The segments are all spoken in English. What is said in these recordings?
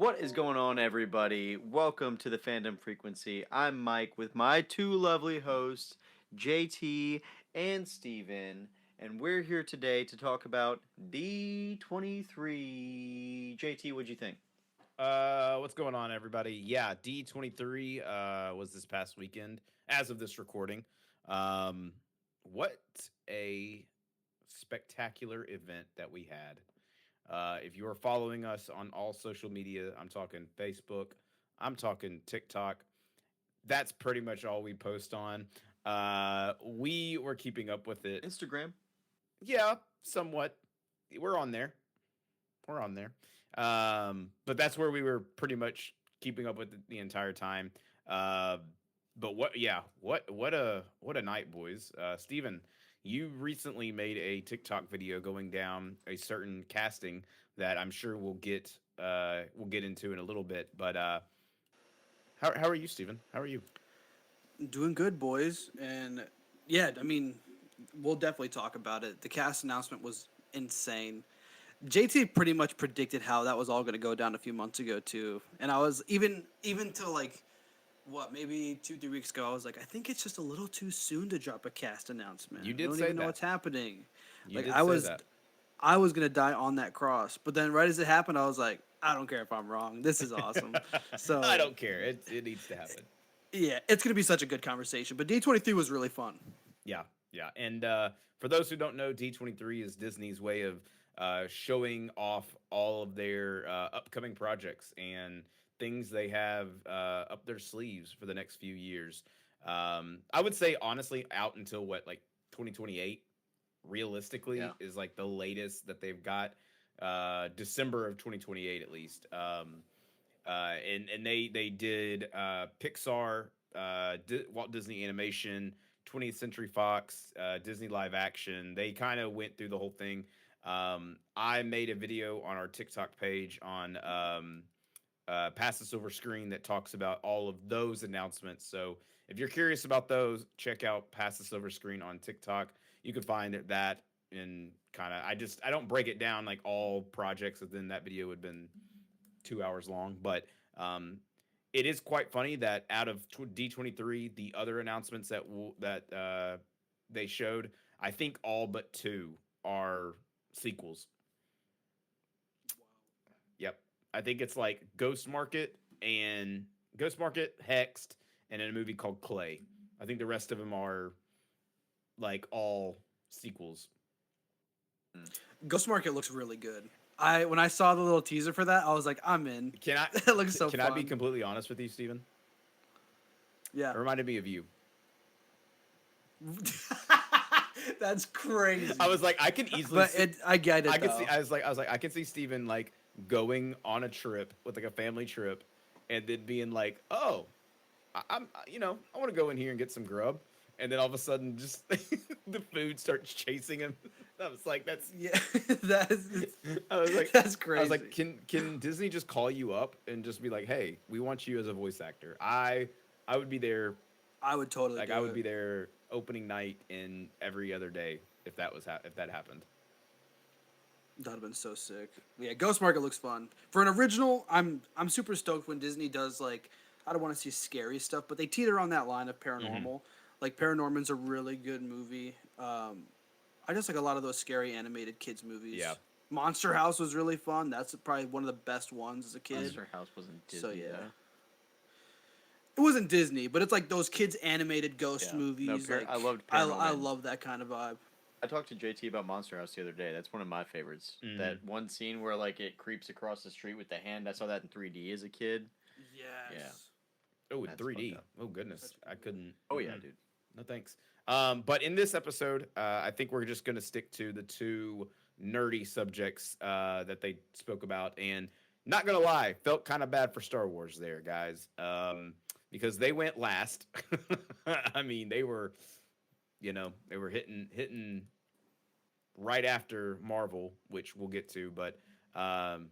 What is going on, everybody? Welcome to the Fandom Frequency. I'm Mike with my two lovely hosts, JT and Steven, and we're here today to talk about D23. JT, what'd you think? What's going on, everybody? Yeah, D23 was this past weekend, as of this recording. Um, what a spectacular event that we had. If you are following us on all social media, I'm talking Facebook, I'm talking TikTok. That's pretty much all we post on. We were keeping up with it. Instagram. Yeah, somewhat. We're on there. We're on there. But that's where we were pretty much keeping up with it the entire time. Uh, but what? Yeah, what a night, boys. Steven, you recently made a TikTok video going down a certain casting that I'm sure we'll get into in a little bit. But how are you, Steven? How are you? Doing good, boys. And yeah, I mean, we'll definitely talk about it. The cast announcement was insane. JT pretty much predicted how that was all going to go down a few months ago too. And I was even till like what, maybe 2-3 weeks ago, I was like, I think it's just a little too soon to drop a cast announcement. You I did don't say even know that. what's happening. You Like did I say was that. I was gonna die on that cross. But then right as it happened, I was like, I don't care if I'm wrong. This is awesome. I So don't care. It needs to happen. yeah, it's gonna be such a good conversation. But D23 was really fun. Yeah, yeah. And for those who don't know, D23 is Disney's way of showing off all of their upcoming projects and things they have up their sleeves for the next few years. I would say, honestly, out until what, like 2028, Yeah. realistically, is like the latest that they've got. December of 2028, at least. And they did Pixar, Walt Disney Animation, 20th Century Fox, Disney Live Action. They kind of went through the whole thing. I made a video on our TikTok page on Pass the Silver Screen that talks about all of those announcements. So if you're curious about those, check out Pass the Silver Screen on TikTok. You can find that in kind of I don't break it down like all projects, and then that video would have been 2 hours long. But um, it is quite funny that out of D23, the other announcements that they showed, I think all but two are sequels. Yep, I think it's like Ghost Market, Hexed, and then a movie called Clay. I think the rest of them are like all sequels. Mm. Ghost Market looks really good. When I saw the little teaser for that, I was like, I'm in. Can I It looks so can I be fun. completely honest with you, Steven? Yeah. It reminded me of you. That's crazy. I was like, I can easily But I get it I could see. though. I was like, I can see Steven like going on a trip with like a family trip, and then being like, oh, I want to go in here and get some grub, and then all of a sudden, just the food starts chasing him. I was like, that's. Yeah, that's I was like, that's I was crazy. like, can Disney just call you up and just be like, hey, we want you as a voice actor. I would be there. I would totally Like do I would it. be there opening night and every other day if if that happened. That'd have been so sick. Yeah, Ghost Market looks fun. For an original, I'm super stoked when Disney does like I don't want to see scary stuff, but they teeter on that line of Mm-hmm. paranormal. Like Paranorman's a really good movie. I just like a lot of those scary animated kids Yeah. movies. Monster House was really fun. That's probably one of the best ones as a kid. Monster House wasn't Disney, So yeah. though. It wasn't Disney, but it's like those kids animated ghost Yeah. No, movies. I Like loved I Paranorman. love that kind of vibe. I talked to JT about Monster House the other day. That's one of my favorites. Mm. That one scene where like it creeps across the street with the hand. I saw that in 3D as a kid. Yes. Oh, in That's 3D. fucked up. Oh goodness, I couldn't. Oh yeah, Mm-mm. dude. No thanks. But in this episode, I think we're just gonna stick to the two nerdy subjects that they spoke about, and not gonna lie, felt kind of bad for Star Wars there, guys, because they went last. I mean, they were hitting right after Marvel, which we'll get to. But um,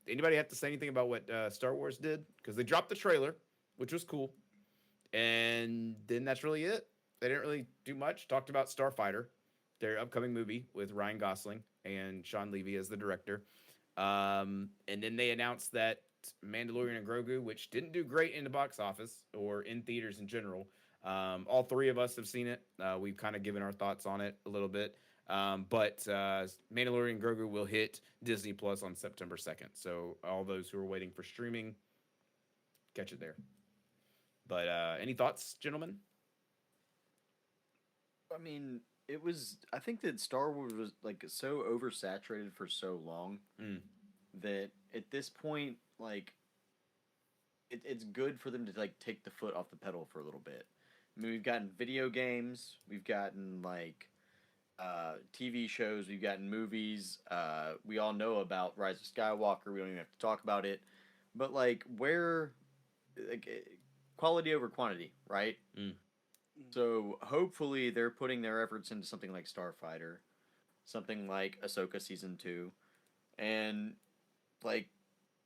anybody have to say anything about what Star Wars did? Because they dropped the trailer, which was cool, and then that's really it. They didn't really do much. Talked about Starfighter, their upcoming movie with Ryan Gosling and Sean Levy as the director. And then they announced that Mandalorian and Grogu, which didn't do great in the box office or in theaters in general. All three of us have seen it. We've kind of given our thoughts on it a little bit. But Mandalorian and Grogu will hit Disney Plus on September 2nd. So all those who are waiting for streaming, catch it there. But any thoughts, gentlemen? I mean, it was. I think that Star Wars was like so oversaturated for so long Mm. that at this point, like, it's good for them to like take the foot off the pedal for a little bit. I mean, we've gotten video games, we've gotten like TV shows, we've gotten movies. We all know about Rise of Skywalker. We don't even have to talk about it. But like, where, like, quality over quantity, right? Mm. So hopefully they're putting their efforts into something like Starfighter, something like Ahsoka season 2, and like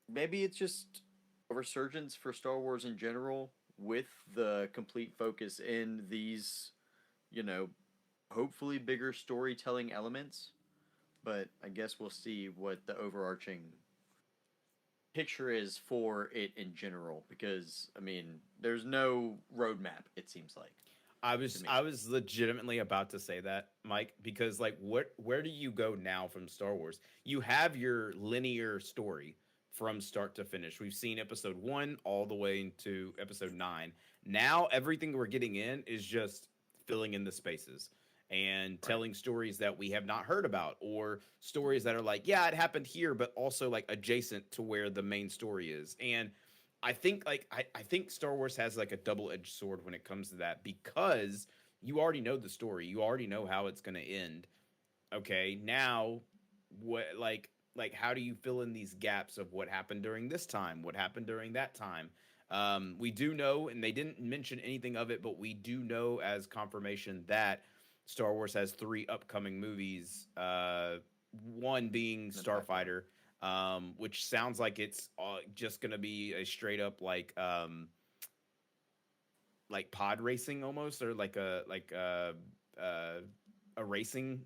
maybe it's just a resurgence for Star Wars in general with the complete focus in these, you know, hopefully bigger storytelling elements. But I guess we'll see what the overarching picture is for it in general because I mean, there's no roadmap it seems like to me. I was legitimately about to say that, Mike, because like where do you go now from Star Wars? You have your linear story from start to finish. We've seen episode 1 all the way into episode 9. Now everything we're getting in is just filling in the spaces and Right. telling stories that we have not heard about or stories that are like, yeah, it happened here but also like adjacent to where the main story is. And I think I think Star Wars has like a double-edged sword when it comes to that because you already know the story. You already know how it's going to end. Okay, now what like how do you fill in these gaps of what happened during this time? What happened during that time? We do know, and they didn't mention anything of it, but we do know as confirmation that Star Wars has 3 upcoming movies. One being In the pipeline. Starfighter, which sounds like it's just gonna be a straight up like pod racing almost, or a racing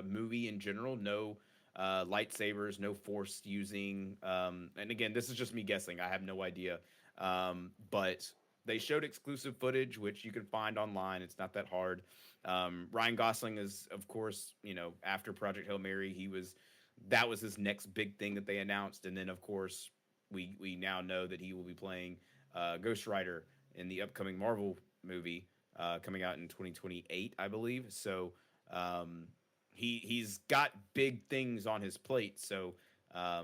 movie in general. No lightsabers, no force using. And again, this is just me guessing. I have no idea. But they showed exclusive footage, which you can find online. It's not that hard. Ryan Gosling is, of course, after Project Hail Mary, that was his next big thing that they announced, and then of course we now know that he will be playing Ghost Rider in the upcoming Marvel movie coming out in 2028, I believe. So he's got big things on his plate. So I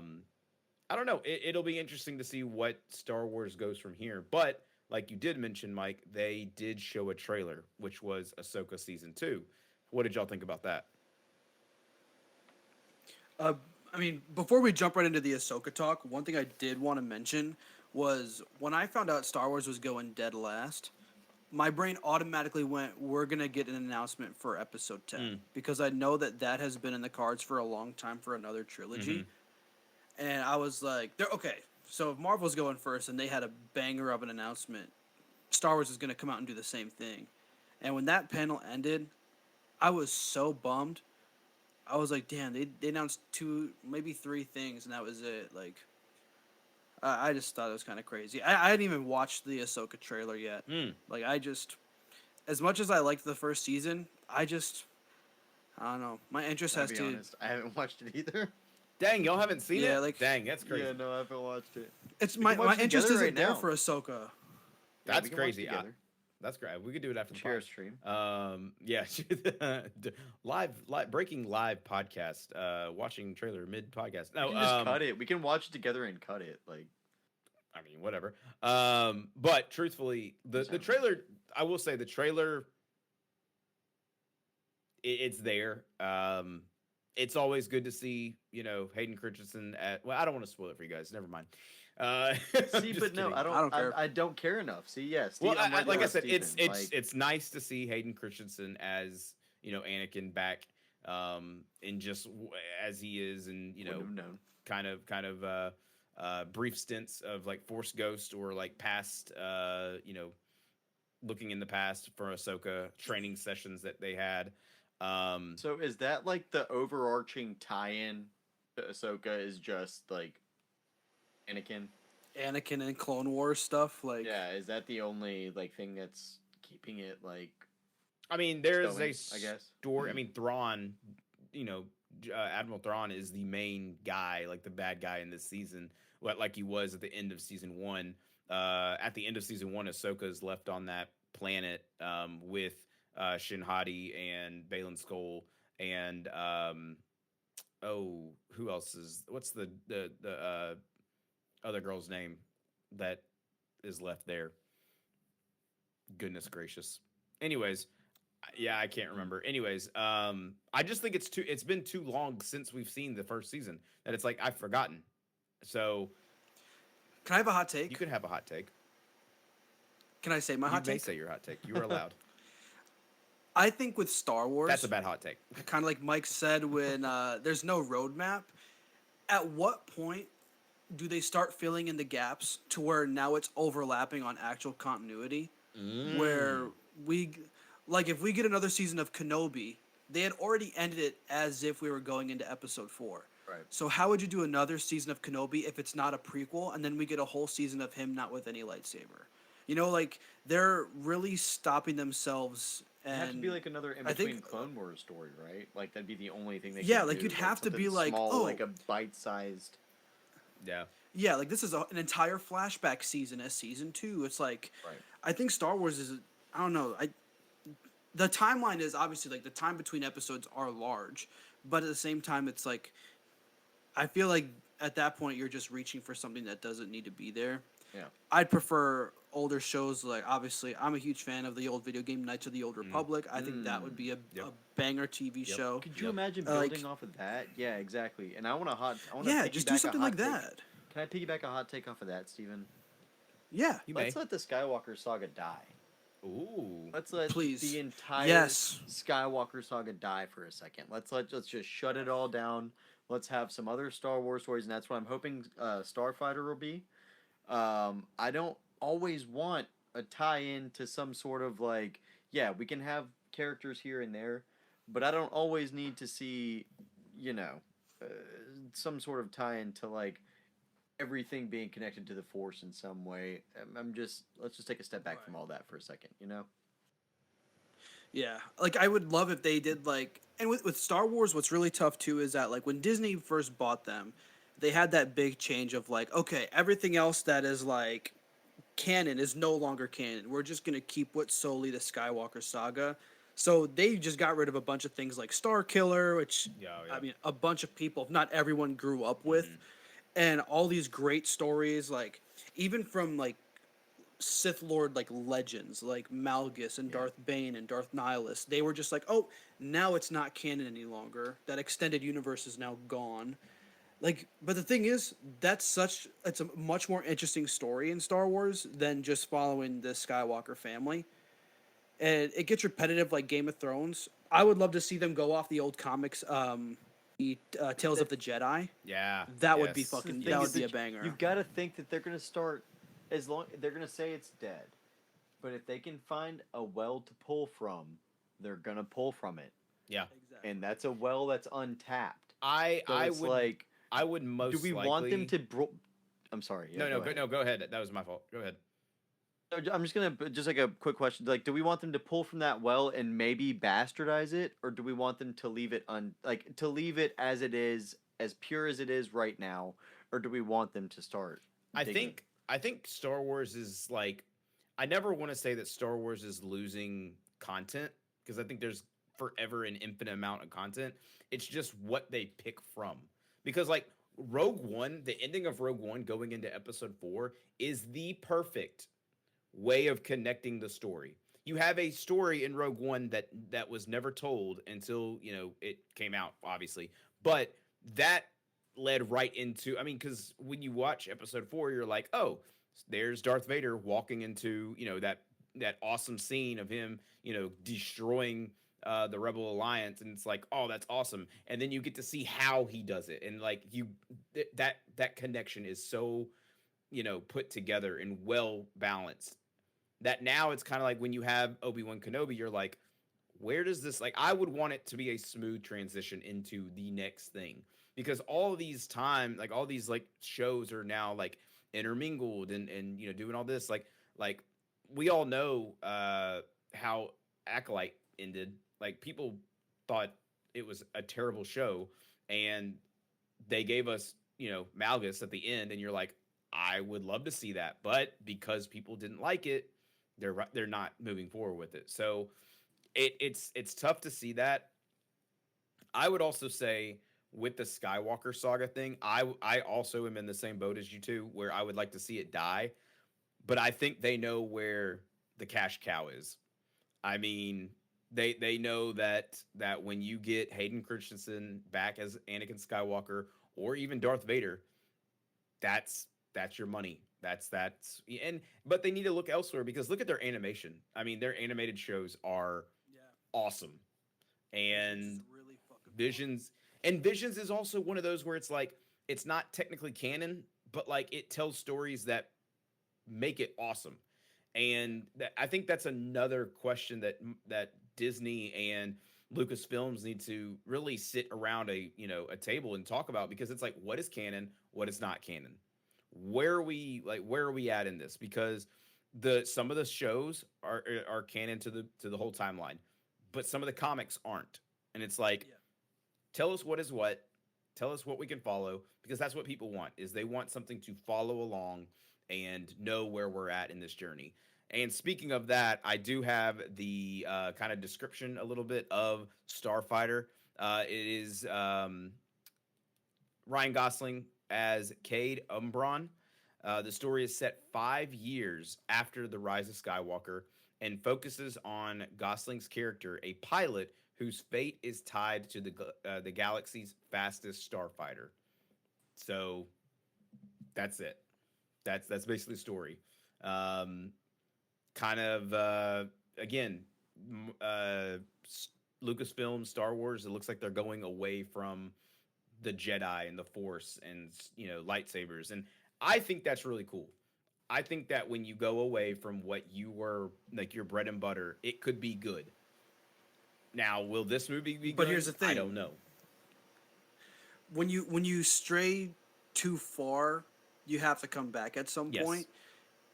don't know. It'll be interesting to see what Star Wars goes from here. But like you did mention, Mike, they did show a trailer, which was Ahsoka season 2. What did y'all think about that? Uh, I mean, before we jump right into the Ahsoka talk, one thing I did want to mention was when I found out Star Wars was going dead last, my brain automatically went, "We're gonna get an announcement for Episode 10," Mm. because I know that has been in the cards for a long time for another trilogy, Mm-hmm. and I was like, "They're okay." So if Marvel's going first and they had a banger of an announcement, Star Wars is gonna come out and do the same thing. And when that panel ended, I was so bummed. I was like, damn, they announced 2, maybe 3 things, and that was it. Like, I just thought it was kind of crazy. I hadn't even watched the Ahsoka trailer yet. Mm. Like, as much as I liked the first season, I don't know. My interest I'll has be to, honest, I haven't watched it either. Dang, y'all haven't seen Yeah, it? like- Dang, that's crazy. Yeah, no, I haven't watched it. it's We my can watch it interest together isn't right there now. for Ahsoka. Yeah, That's we can watch it crazy. together. That's great. We could do it after the Share a pod. stream. Yeah, live breaking live podcast. Watching trailer mid podcast. We No, can just cut it. We can watch it together and cut it. Like, I mean, whatever. But truthfully, the Sounds trailer, I will say, the trailer, it's there. It's always good to see, Hayden Christensen at. Well, I don't want to spoil it for you guys. Never mind. see, but no, I I don't care. I don't care enough. See, yeah, Steve, Well, I'm right like there I said, with Steven. it's nice to see Hayden Christensen as Anakin back, in just as he is, and Wouldn't have known. kind of brief stints of like Force Ghost or like past, looking in the past for Ahsoka training sessions that they had. So is that like the overarching tie-in Ahsoka is just like Anakin. Anakin and Clone Wars stuff. Like, Yeah, is that the only like thing that's keeping it like I mean, there's going, a I guess? story. I mean, Thrawn, you know, Admiral Thrawn is the main guy, like the bad guy in this season, what like he was at the end of season one. At the end of season one, Ahsoka is left on that planet with Shin Hati and Balin Skoll and oh, who else is? What's the other girl's name that is left there? Goodness gracious. Anyways, yeah, I can't remember. Anyways, I just think it's been too long since we've seen the first season that it's like I've forgotten. So can I have a hot take? you can have a hot take. Can I say my hot You may take? say your hot take. You are allowed. I think with Star Wars, That's a bad hot take. kind of like Mike said, when there's no roadmap, at what point do they start filling in the gaps to where now it's overlapping on actual continuity? Where we, like, if we get another season of Kenobi, they had already ended it as if we were going into episode 4. Right. So how would you do another season of Kenobi if it's not a prequel, and then we get a whole season of him not with any lightsaber? You know, like, they're really stopping themselves. And It'd have to be like another in I between think- Clone Wars story, right? Like that'd be the only thing they Yeah, could like, do, you'd have to be something like, small, oh. like a bite-sized. Yeah. Yeah, like this is an entire flashback season as season 2. It's like, Right. I think Star Wars is, I don't know, the timeline is obviously like the time between episodes are large, but at the same time, it's like, I feel like at that point you're just reaching for something that doesn't need to be there. Yeah. I'd prefer older shows. Like, obviously, I'm a huge fan of the old video game Knights of the Old Republic. I think that would be a banger TV show. Could you Yep. imagine Like- building off of that? Yeah, exactly. And I want to Yeah, just do something like that. Can I piggyback a hot take off of that, Steven? Yeah. You Let's may. let the Skywalker Saga die. Ooh. Let's let Please. the entire Yes. Skywalker Saga die for a second. Let's just shut it all down. Let's have some other Star Wars stories, and that's what I'm hoping Starfighter will be. I don't always want a tie-in to some sort of like, yeah, we can have characters here and there, but I don't always need to see, you know, some sort of tie-in to like everything being connected to the Force in some way. Let's just take a step back from all that for a second, you know? Yeah, like I would love if they did like, and with Star Wars, what's really tough too is that like when Disney first bought them, they had that big change of like, okay, everything else that is like canon is no longer canon. We're just gonna keep what's solely the Skywalker Saga. So they just got rid of a bunch of things like Star Killer, which I mean, a bunch of people, if not everyone, grew up with, and all these great stories, like even from like Sith Lord like legends like Malgus and Darth Bane and Darth Nihilus. They were just like, oh, now it's not canon any longer. That extended universe is now gone. Like, but the thing is, it's a much more interesting story in Star Wars than just following the Skywalker family. And it gets repetitive like Game of Thrones. I would love to see them go off the old comics, the Tales of the Jedi. Yeah. That would be yes. fucking. thing That is would be a that banger. You've got to think that they're going to start as long they're going to say it's dead. But if they can find a well to pull from, they're going to pull from it. Yeah. Exactly. And that's a well that's untapped. I It's would like, I would most do we want them to I'm sorry. Yeah, No, go ahead. go ahead. That was my fault. Go ahead. I'm just going to just like a quick question. Like, do we want them to pull from that well and maybe bastardize it, or do we want them to leave it to leave it as it is, as pure as it is right now, or do we want them to start digging? I think Star Wars is like, I never want to say that Star Wars is losing content because I think there's forever an infinite amount of content. It's just what they pick from. Because like Rogue One, the ending of Rogue One going into episode 4 is the perfect way of connecting the story. You have a story in Rogue One that was never told until, you know, it came out, obviously. But that led right into, I mean, because when you watch episode 4, you're like, oh, there's Darth Vader walking into, you know, that awesome scene of him, you know, destroying the Rebel Alliance, and it's like, oh, that's awesome. And then you get to see how he does it, and like that connection is so, you know, put together and well balanced that now it's kind of like when you have Obi-Wan Kenobi, you're like, where does this, like, I would want it to be a smooth transition into the next thing. because all these like shows are now like intermingled and you know doing all this like we all know how Acolyte ended. Like people thought it was a terrible show, and they gave us Malgus at the end, and you're like, I would love to see that, but because people didn't like it, they're not moving forward with it. So it's tough to see that. I would also say with the Skywalker Saga thing, I also am in the same boat as you two, where I would like to see it die, but I think they know where the cash cow is. I mean, they know that when you get Hayden Christensen back as Anakin Skywalker or even Darth Vader, that's your money. That's and but they need to look elsewhere because look at their animation. I mean, their animated shows are Yeah. awesome. It's And really fucking Visions and Visions is also one of those where it's like it's not technically canon, but like it tells stories that make it awesome. And I think that's another question that Disney and Lucasfilms need to really sit around a table and talk about, because it's like, what is canon, what is not canon, where are we at in this? Because the some of the shows are canon to the whole timeline, but some of the comics aren't, and it's like, yeah. tell us what is what, tell us what we can follow, because that's what people want, is they want something to follow along and know where we're at in this journey. And speaking of that, I do have the kind of description a little bit of Starfighter. It is Ryan Gosling as Cade Umbron. The story is set 5 years after the rise of Skywalker and focuses on Gosling's character, a pilot whose fate is tied to the galaxy's fastest starfighter. So that's it. That's basically the story. Um, Kind of again, Lucasfilm, Star Wars. It looks like they're going away from the Jedi and the Force and lightsabers, and I think that's really cool. I think that when you go away from what you were like your bread and butter, it could be good. Now, will this movie be good? But here's the thing. I don't know. When you stray too far, you have to come back at some Yes. point.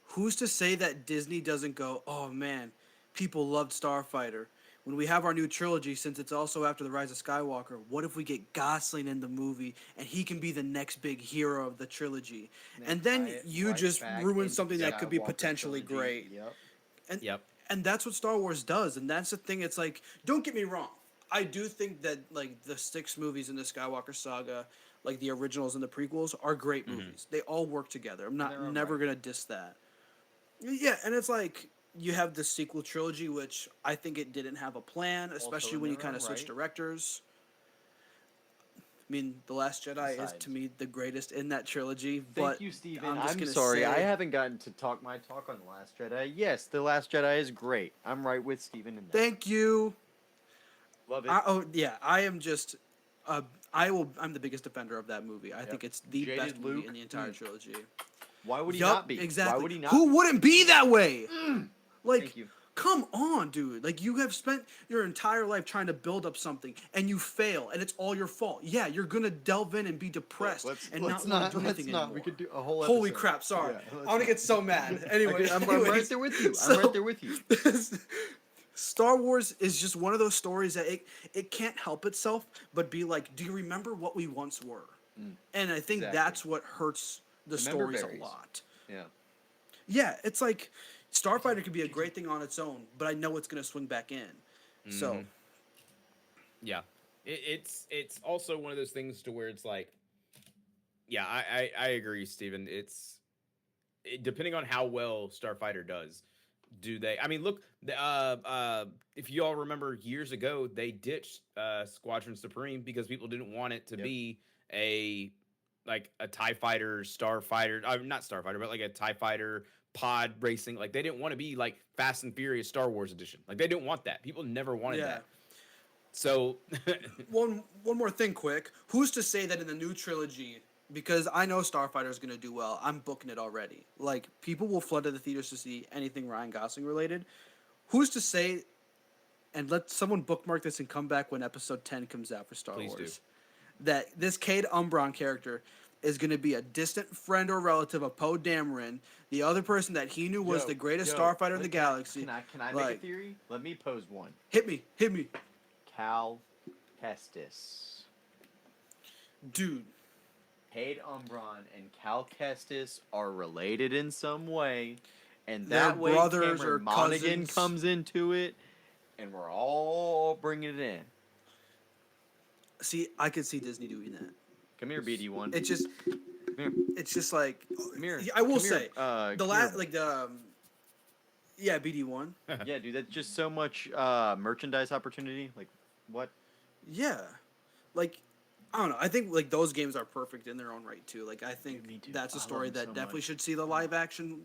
Who's to say that Disney doesn't go, oh man, people loved Starfighter. When we have our new trilogy, since it's also after the Rise of Skywalker, what if we get Gosling in the movie and he can be the next big hero of the trilogy? And then you just ruin something that could be potentially great. Yep. And Yep. and that's what Star Wars does, and that's the thing. It's like, don't get me wrong, I do think that like the 6 movies in the Skywalker saga, like the originals and the prequels, are great movies. They all work together. I'm They're all never right. gonna diss that. Yeah, and it's like you have the sequel trilogy, which I think it didn't have a plan, especially when you in their kind of own switch right. directors. I mean, The Last Jedi is Besides. to me the greatest in that trilogy. But Thank you, Steven. I'm just I'm gonna sorry, say, I haven't gotten to talk my talk on The Last Jedi. Yes, The Last Jedi is great. I'm right with Steven in that. thank you. Love it. I am just, I'm the biggest defender of that movie. I think it's the Jaded best movie Luke. in the entire trilogy. Why would he Yup, not be? exactly. Why would he not? Who wouldn't be that way? Like, Thank you. come on, dude. Like, you have spent your entire life trying to build up something, and you fail, and it's all your fault. Yeah, you're gonna delve in and be depressed and not want to do anything anymore. We could do a whole Holy episode. crap! Sorry, Yeah, let's I'm gonna not. get so mad. Anyway, I'm right anyways, there with you. so- I'm right there with you. Star Wars is just one of those stories that it can't help itself but be like, do you remember what we once were? And I think Exactly. that's what hurts the Remember stories berries. a lot. Yeah. Yeah, it's like Starfighter could be a great thing on its own, but I know it's gonna swing back in. So Yeah, it's also one of those things to where it's like, yeah, I agree, Steven. Depending on how well Starfighter does. Do they? I mean, look, if you all remember years ago, they ditched Squadron Supreme because people didn't want it to be a TIE fighter, starfighter, not starfighter, but like a TIE fighter pod racing. Like they didn't want to be like Fast and Furious Star Wars edition. Like they didn't want that. People never wanted yeah. that. So One more thing, quick. Who's to say that in the new trilogy? Because I know Starfighter is gonna do well. I'm booking it already. Like people will flood to the theaters to see anything Ryan Gosling related. Who's to say? And let someone bookmark this and come back when episode 10 comes out for Star Please do. Wars. that this Cade Umbron character is going to be a distant friend or relative of Poe Dameron, the other person that he knew was the greatest starfighter in the galaxy. Can I like, make a theory? Let me pose one. Hit me. Cal Kestis. Dude. Cade Umbron and Cal Kestis are related in some way, and They're that way brothers Cameron or Monaghan cousins. comes into it, and we're all bringing it in. See, I could see Disney doing that. Come here, BD1. It's just, Come here. it's just like, Come here. I will Come say, here. the Come last, here. like the, yeah, BD1. Yeah, dude, that's just so much merchandise opportunity. Like, what? Yeah, like, I don't know. I think like those games are perfect in their own right too. Like, I think me too. that's a I love story them that so definitely much. should see the live action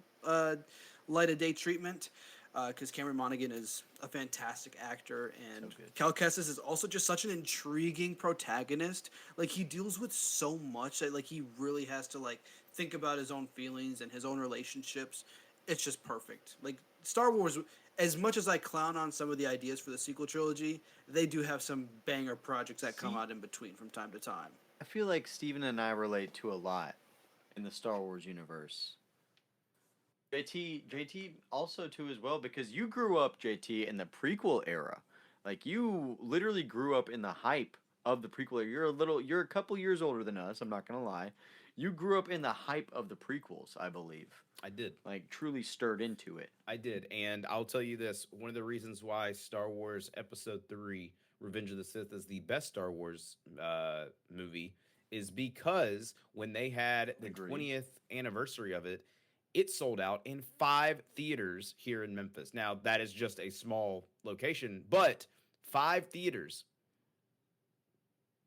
light of day treatment. Because Cameron Monaghan is a fantastic actor, and So good. Cal Kestis is also just such an intriguing protagonist. Like, he deals with so much that like he really has to like think about his own feelings and his own relationships. It's just perfect. Like, Star Wars, as much as I clown on some of the ideas for the sequel trilogy, they do have some banger projects that come See? out in between from time to time. I feel like Steven and I relate to a lot in the Star Wars universe. JT also too as well, because you grew up, JT, in the prequel era. Like, you literally grew up in the hype of the prequel era. You're a couple years older than us, I'm not gonna lie. You grew up in the hype of the prequels, I believe. I did. Like, truly stirred into it. I did, and I'll tell you this: one of the reasons why Star Wars Episode 3: Revenge of the Sith is the best Star Wars movie is because when they had the Agreed. 20th anniversary of it, it sold out in 5 theaters here in Memphis. Now, that is just a small location, but 5 theaters.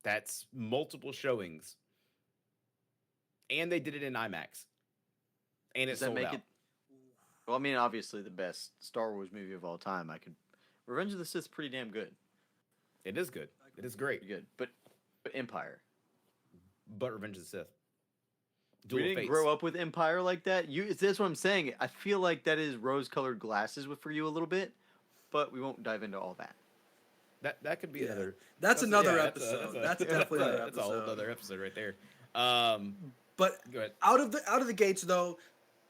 That's multiple showings. And they did it in IMAX. And it Does that sold make out. it? Well, I mean, obviously the best Star Wars movie of all time. Revenge of the Sith's pretty damn good. It is good. It is great. Pretty good, but Empire. But Revenge of the Sith. We Duel of didn't Fates. grow up with Empire like that. That's what I'm saying. I feel like that is rose-colored glasses for you a little bit, but we won't dive into all that. That could be Yeah. another. That's another yeah, episode. That's definitely another That's a whole episode. other episode right there. But Go ahead. out of the gates though,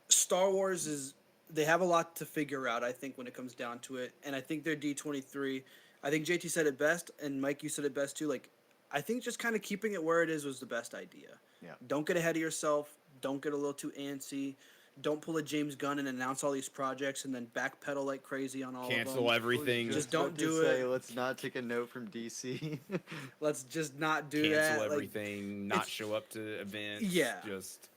Star Wars they have a lot to figure out, I think, when it comes down to it. And I think they're D23. I think JT said it best, and Mike, you said it best too. Like, I think just kind of keeping it where it is was the best idea. Yeah. Don't get ahead of yourself. Don't get a little too antsy. Don't pull a James Gunn and announce all these projects and then backpedal like crazy on all of them. Cancel everything. Just don't do it. Let's not take a note from DC. Let's just not do Cancel that. Like, everything. Not it's- show up to events. Yeah. Just.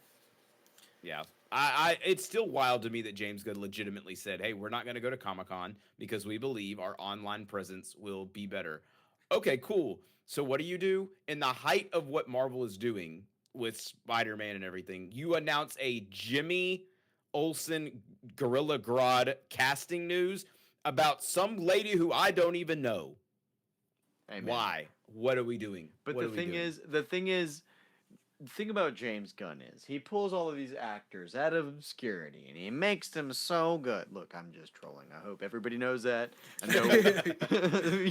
Yeah. I it's still wild to me that James Gunn legitimately said, "Hey, we're not going to go to Comic-Con because we believe our online presence will be better." Okay, cool. So what do? In the height of what Marvel is doing with Spider-Man and everything, you announce a Jimmy Olsen Gorilla Grodd casting news about some lady who I don't even know. Hey, man. Why? What are we doing? But What the are we thing doing? is, the thing about James Gunn is he pulls all of these actors out of obscurity and he makes them so good. Look, I'm just trolling. I hope everybody knows that. I know.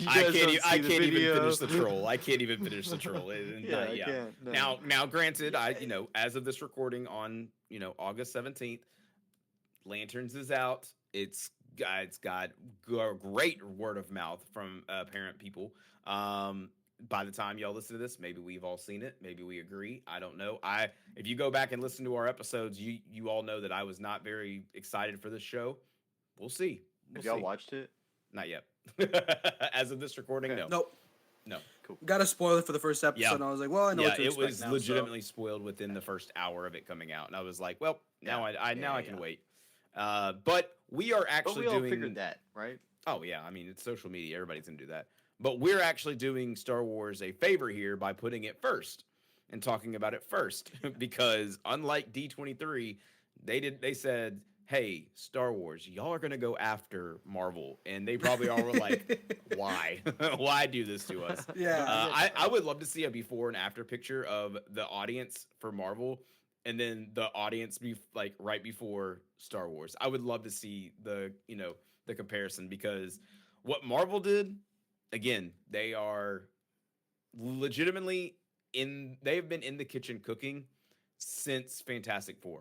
I can't even finish the troll. I can't even finish the troll. I can't. No. Now, granted, as of this recording on, August 17th, Lanterns is out. It's got great word of mouth from apparent people. By the time y'all listen to this, maybe we've all seen it. Maybe we agree. I don't know. If you go back and listen to our episodes, you all know that I was not very excited for this show. We'll see. Have y'all watched it? Not yet. As of this recording, Okay. no. Nope. Cool. Got a spoiler for the first episode, Yeah. and I was like, well, I know what to it expect was now, legitimately spoiled within the first hour of it coming out, and I was like, well, now Yeah. I can wait. But we are But actually we all doing. figured that, right? Oh yeah, I mean it's social media; everybody's gonna do that. But we're actually doing Star Wars a favor here by putting it first and talking about it first, because unlike D23, they said, "Hey, Star Wars, y'all are gonna go after Marvel," and they probably all were like, "Why? Why do this to us?" Yeah. I would love to see a before and after picture of the audience for Marvel, and then the audience be like right before Star Wars. I would love to see the comparison, because what Marvel did, again, they are legitimately they've been in the kitchen cooking since Fantastic Four.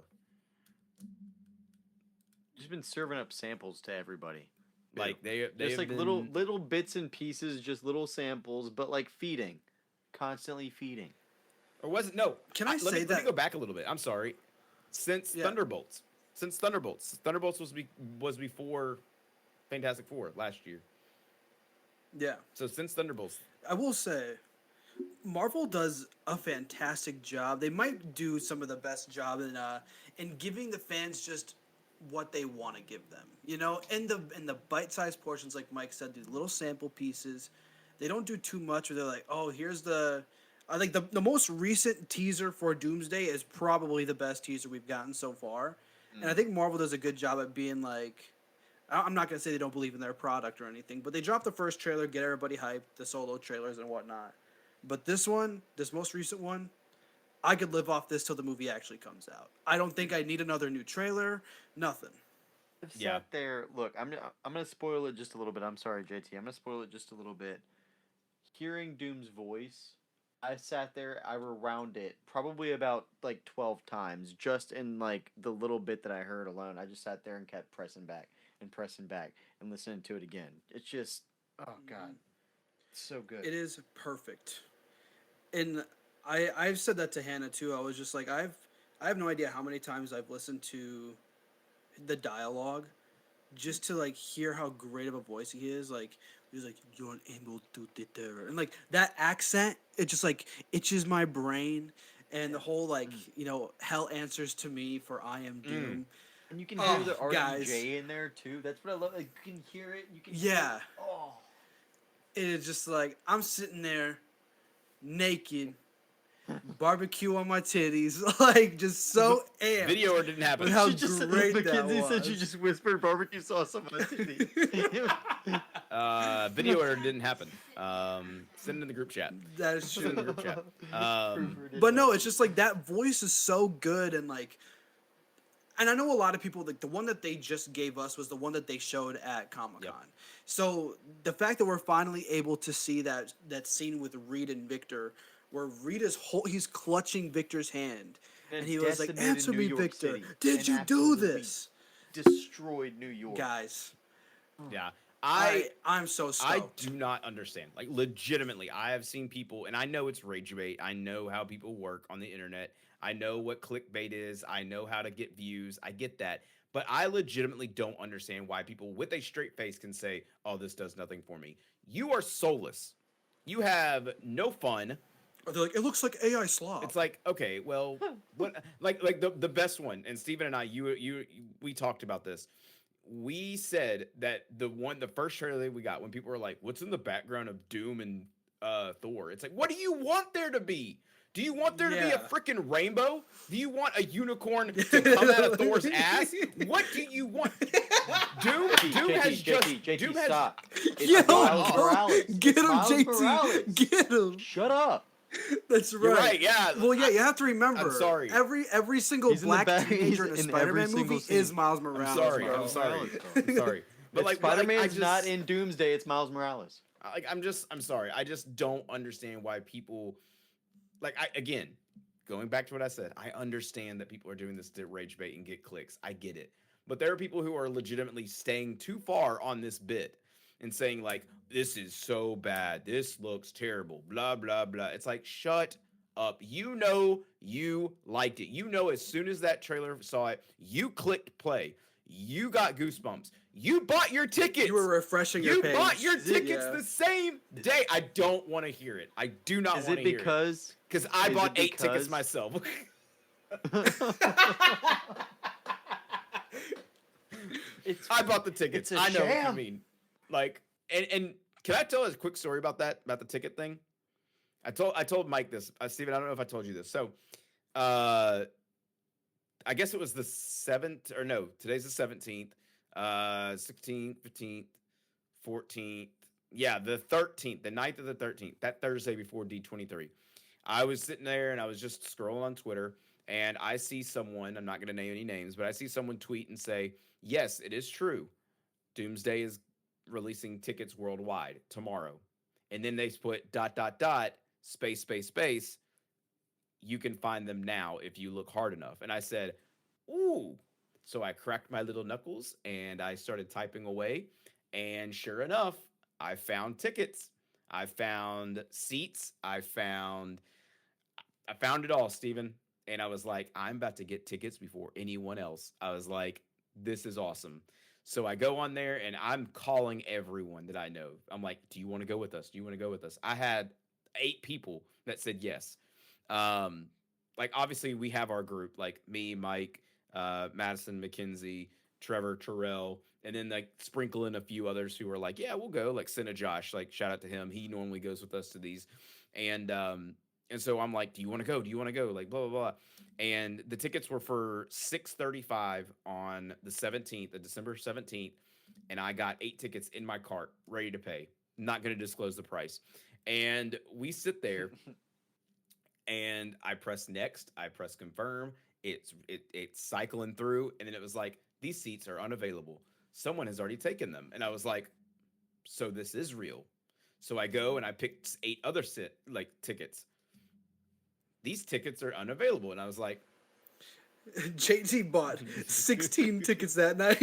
Just been serving up samples to everybody. Like they just like been, little bits and pieces, just little samples, but like feeding, constantly feeding. or was it no? Can I say let that? me go back a little bit. I'm sorry. Since Yeah. Thunderbolts, Thunderbolts was before Fantastic Four last year. Yeah. So since Thunderbolts, I will say, Marvel does a fantastic job. They might do some of the best job in giving the fans just what they want to give them. You know, in the bite-sized portions, like Mike said, these little sample pieces. They don't do too much, where they're like, oh, here's the. I think the most recent teaser for Doomsday is probably the best teaser we've gotten so far, and I think Marvel does a good job at being like. I'm not gonna say they don't believe in their product or anything, but they dropped the first trailer, get everybody hyped, the solo trailers and whatnot. But this most recent one, I could live off this till the movie actually comes out. I don't think I need another new trailer. Nothing. I've Yeah. sat there. Look, I'm gonna spoil it just a little bit. I'm sorry, JT. I'm gonna spoil it just a little bit. Hearing Doom's voice, I sat there. I rewound it probably about like 12 times, just in like the little bit that I heard alone. I just sat there and kept pressing back and listening to it again. It's just, oh god, it's so good. It is perfect. And I've said that to Hannah too. I was just like I have no idea how many times I've listened to the dialogue just to like hear how great of a voice he is. Like he's like you're unable to deter, and like that accent, it just like itches my brain. And the whole like hell answers to me for I am Doom. And you can hear the guys. RDJ in there too. That's what I love. Like, you can hear it. You can Yeah. hear it. Oh. It is just like I'm sitting there naked, barbecue on my titties, like just so amped. video or didn't happen. With how She just said- great that Mackenzie said was. she just whispered barbecue sauce on my titty. Video order didn't happen. Send it in the group chat. That is Send it in the true. group chat. But no, it's just like that voice is so good and like. And I know a lot of people, like the one that they just gave us was the one that they showed at Comic-Con. Yep. So the fact that we're finally able to see that scene with Reed and Victor, where Reed he's clutching Victor's hand. And he was like, decimated answer New me, York Victor. City Did and you do absolutely this? Destroyed New York. Guys, Yeah. I'm so stoked. I do not understand. Like, legitimately, I have seen people, and I know it's rage bait. I know how people work on the internet. I know what clickbait is. I know how to get views. I get that. But I legitimately don't understand why people with a straight face can say, oh, this does nothing for me. You are soulless. You have no fun. Or they're like, it looks like AI sloth. It's like, okay, well, what, like the best one, and Steven and I, we talked about this. We said that the first trailer that we got, when people were like, what's in the background of Doom and Thor? It's like, what do you want there to be? Do you want there to be a freaking rainbow? Do you want a unicorn to come out of Thor's ass? What do you want? Doom has stop. It's Yo, Miles Morales. get It's him, Miles JT. Morales. Get him. Shut up. That's right. You're right, yeah. Well, yeah, you have to remember. I'm sorry. Every single He's in the black back- teenager in he's a in every Spider-Man single movie scene. is Miles Morales. I'm sorry. bro. I'm sorry. Morales, I'm sorry. But like, Spider-Man's I not in Doomsday. It's Miles Morales. Like, I'm sorry. I just don't understand why people, like, again, going back to what I said, I understand that people are doing this to rage bait and get clicks. I get it. But there are people who are legitimately staying too far on this bit and saying, like, this is so bad. This looks terrible. Blah, blah, blah. It's like, shut up. You know you liked it. You know as soon as that trailer saw it, you clicked play. You got goosebumps. You bought your tickets. You were refreshing your page. You bought your tickets Yeah. the same day. I don't want to hear it. I do not Is want it to hear it. because? Because I is bought it 8 tickets because- myself. It's I bought the tickets. It's a I know what you sham. mean. Like, and can I tell a quick story about the ticket thing? I told Mike this. Steven, I don't know if I told you this. So, I guess it was the 7th, or no, today's the 17th, 16th, 15th, 14th. Yeah, the 13th, the 9th of the 13th, that Thursday before D23. I was sitting there and I was just scrolling on Twitter, and I see someone, I'm not going to name any names, but I see someone tweet and say, yes, it is true. Doomsday is releasing tickets worldwide tomorrow. And then they put ... space, you can find them now if you look hard enough. And I said, ooh. So I cracked my little knuckles and I started typing away. And sure enough, I found tickets. I found seats. I found it all, Steven. And I was like, I'm about to get tickets before anyone else. I was like, this is awesome. So I go on there and I'm calling everyone that I know. I'm like, do you want to go with us? Do you want to go with us? I had 8 people that said yes. Um, like obviously we have our group, like me, Mike, Madison, McKenzie, Trevor, Terrell, and then like sprinkle in a few others who were like, yeah, we'll go. Like Senna Josh, like shout out to him. He normally goes with us to these. And and so I'm like, do you want to go? Do you want to go? Like blah blah blah. And the tickets were for 6:35 on the 17th, the December 17th, and I got 8 tickets in my cart, ready to pay. Not going to disclose the price. And we sit there and I press next, I press confirm. It's cycling through, and then it was like, these seats are unavailable. Someone has already taken them. And I was like, so this is real. So I go and I picked 8 other tickets. These tickets are unavailable. And I was like, JT bought 16 tickets that night.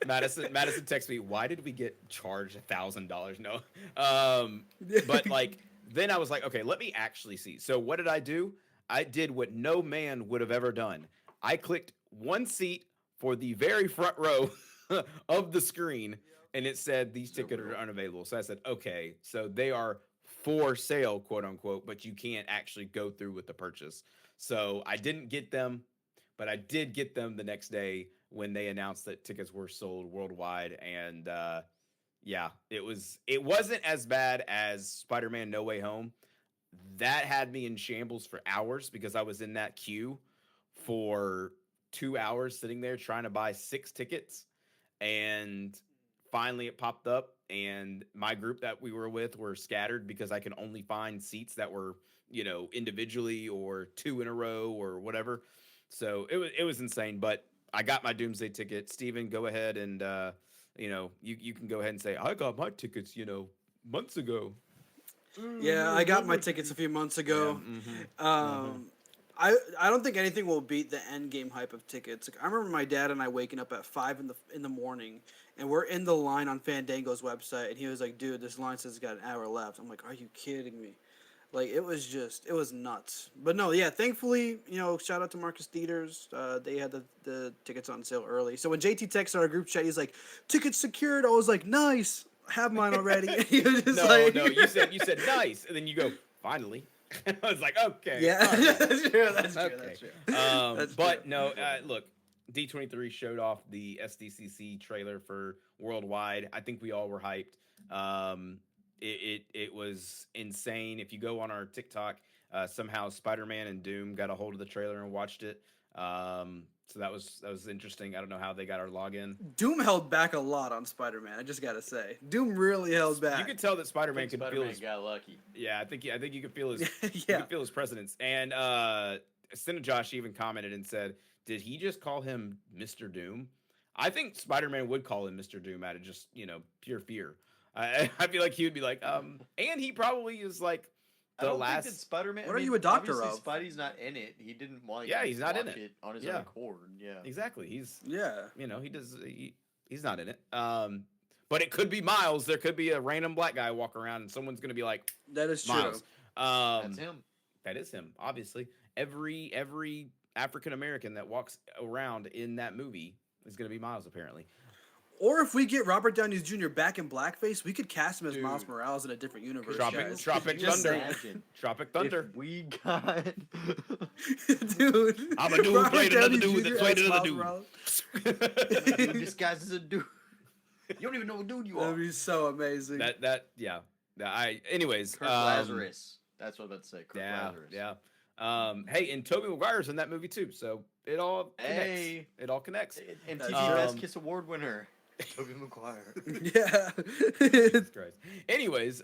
Madison texted me, why did we get charged $1,000? No. But like, then I was like, okay, let me actually see. So what did I do? I did what no man would have ever done. I clicked one seat for the very front row of the screen, and it said these tickets are unavailable. So I said, okay, so they are for sale, quote unquote, but you can't actually go through with the purchase. So I didn't get them, but I did get them the next day when they announced that tickets were sold worldwide. And yeah, it wasn't as bad as Spider-Man No Way Home. That had me in shambles for hours because I was in that queue for 2 hours sitting there trying to buy 6 tickets. And finally it popped up, and my group that we were with were scattered because I can only find seats that were, individually or 2 in a row or whatever. So it was insane, but I got my Doomsday ticket. Steven, go ahead and you can go ahead and say, I got my tickets, months ago. Yeah, I got my tickets a few months ago. Yeah, I don't think anything will beat the end game hype of tickets. Like, I remember my dad and I waking up at 5 in the morning, and we're in the line on Fandango's website, and he was like, "Dude, this line says it's got an hour left." I'm like, "Are you kidding me?" Like it was nuts. But no, yeah, thankfully, shout out to Marcus Theaters. They had the tickets on sale early. So when JT texted our group chat, he's like, "Tickets secured." I was like, "Nice, I have mine already." He was just no, you said nice, and then you go, finally. I was like, okay. Yeah, right. that's true. That's Okay. true. That's but true. no, look, D23 showed off the SDCC trailer for Worldwide. I think we all were hyped. It was insane. If you go on our TikTok, somehow Spider-Man and Doom got a hold of the trailer and watched it. So that was interesting. I don't know how they got our login. Doom held back a lot on Spider-Man. I just gotta say, Doom really held back. You could tell that Spider-Man could feel his. Got lucky. Yeah, I think you could feel his. Yeah. You could feel his presence. And Senna Josh even commented and said, "Did he just call him Mr. Doom?" I think Spider-Man would call him Mr. Doom out of just pure fear. I feel like he would be like, and he probably is like. I don't think that Spider-Man. What are you a doctor of? of? Spidey's not in it. He didn't want. Yeah, he's not in it on his own accord. Yeah, exactly. He's he does. He's not in it. But it could be Miles. There could be a random black guy walk around, and someone's gonna be like, "That is Miles." true. That's him. That is him. Obviously, every African American that walks around in that movie is gonna be Miles. Apparently. Or if we get Robert Downey Jr. back in blackface, we could cast him as Dude. Miles Morales in a different universe. Tropic Just Thunder. imagine Tropic Thunder. if we got Dude, I'm a dude who played another dude that played another dude. dude disguised as a dude. You don't even know what dude you are. That'd be so amazing. Anyways. Kurt Lazarus. That's what I'm about to say. Kurt Yeah. Lazarus. Yeah. Hey, and Tobey Maguire's in that movie too, so it all connects. Hey. It all connects. And That's TV true. Best Kiss Award winner, Tobey Maguire. Yeah. Jesus Christ. Anyways,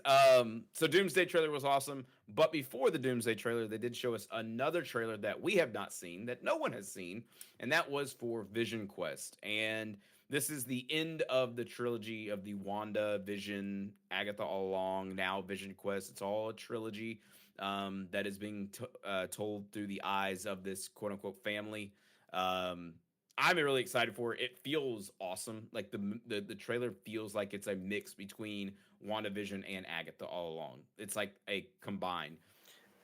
so Doomsday trailer was awesome, but before the Doomsday trailer, they did show us another trailer that we have not seen, that no one has seen, and that was for Vision Quest. And this is the end of the trilogy of the Wanda, Vision, Agatha all along, now Vision Quest. It's all a trilogy that is being told through the eyes of this quote unquote family. Um, I'm really excited for it. It feels awesome. Like the trailer feels like it's a mix between WandaVision and Agatha all along. It's like a combined.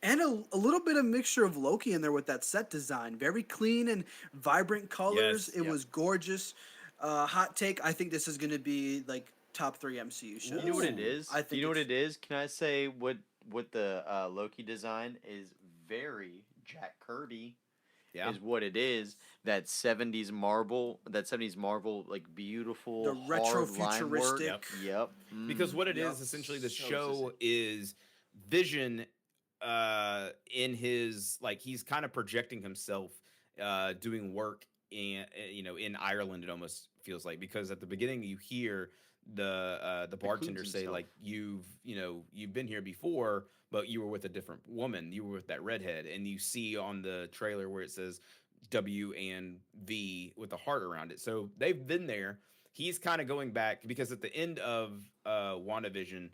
And a little bit of mixture of Loki in there with that set design. Very clean and vibrant colors. Yes, It yep. was gorgeous. Hot take, I think this is going to be like top 3 MCU shows. You know what it Ooh. is? I think You know what it's- it is? Can I say what the Loki design is? Very Jack Kirby. Yeah. Is what it is. That 70s Marvel, like beautiful, The retro hard line work. futuristic. Yep. Because what it is Yep. essentially, the So show is Vision in his, like, he's kind of projecting himself doing work in in Ireland. It almost feels like, because at the beginning you hear the bartender say himself. like, you've been here before, but you were with a different woman, you were with that redhead, and you see on the trailer where it says W and V with a heart around it. So they've been there. He's kind of going back, because at the end of WandaVision,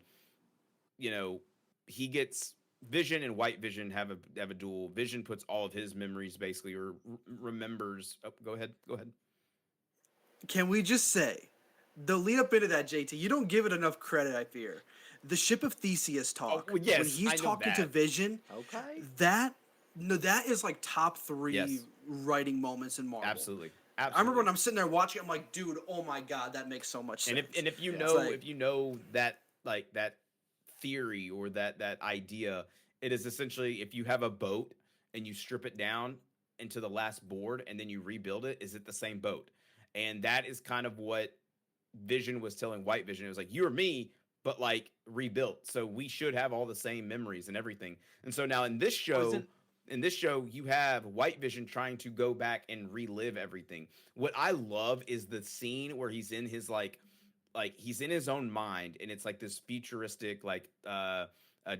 he gets Vision and White Vision have a duel. Vision puts all of his memories basically, or remembers. Oh, go ahead. Can we just say, the lead up into that, JT, you don't give it enough credit, I fear. The Ship of Theseus talk. well, yes, when he's I know talking to that. Vision, Okay. that is like top 3 Yes. writing moments in Marvel. Absolutely. I remember when I'm sitting there watching, I'm like, dude, oh my god, that makes so much sense. And if you Yeah. know It's like- if you know that, like, that theory or that idea, it is essentially, if you have a boat and you strip it down into the last board and then you rebuild it, is it the same boat? And that is kind of what Vision was telling White Vision. It was like, you or me, but like rebuilt. So we should have all the same memories and everything. And so now in this show, you have White Vision trying to go back and relive everything. What I love is the scene where he's in his like he's in his own mind, and it's like this futuristic, like a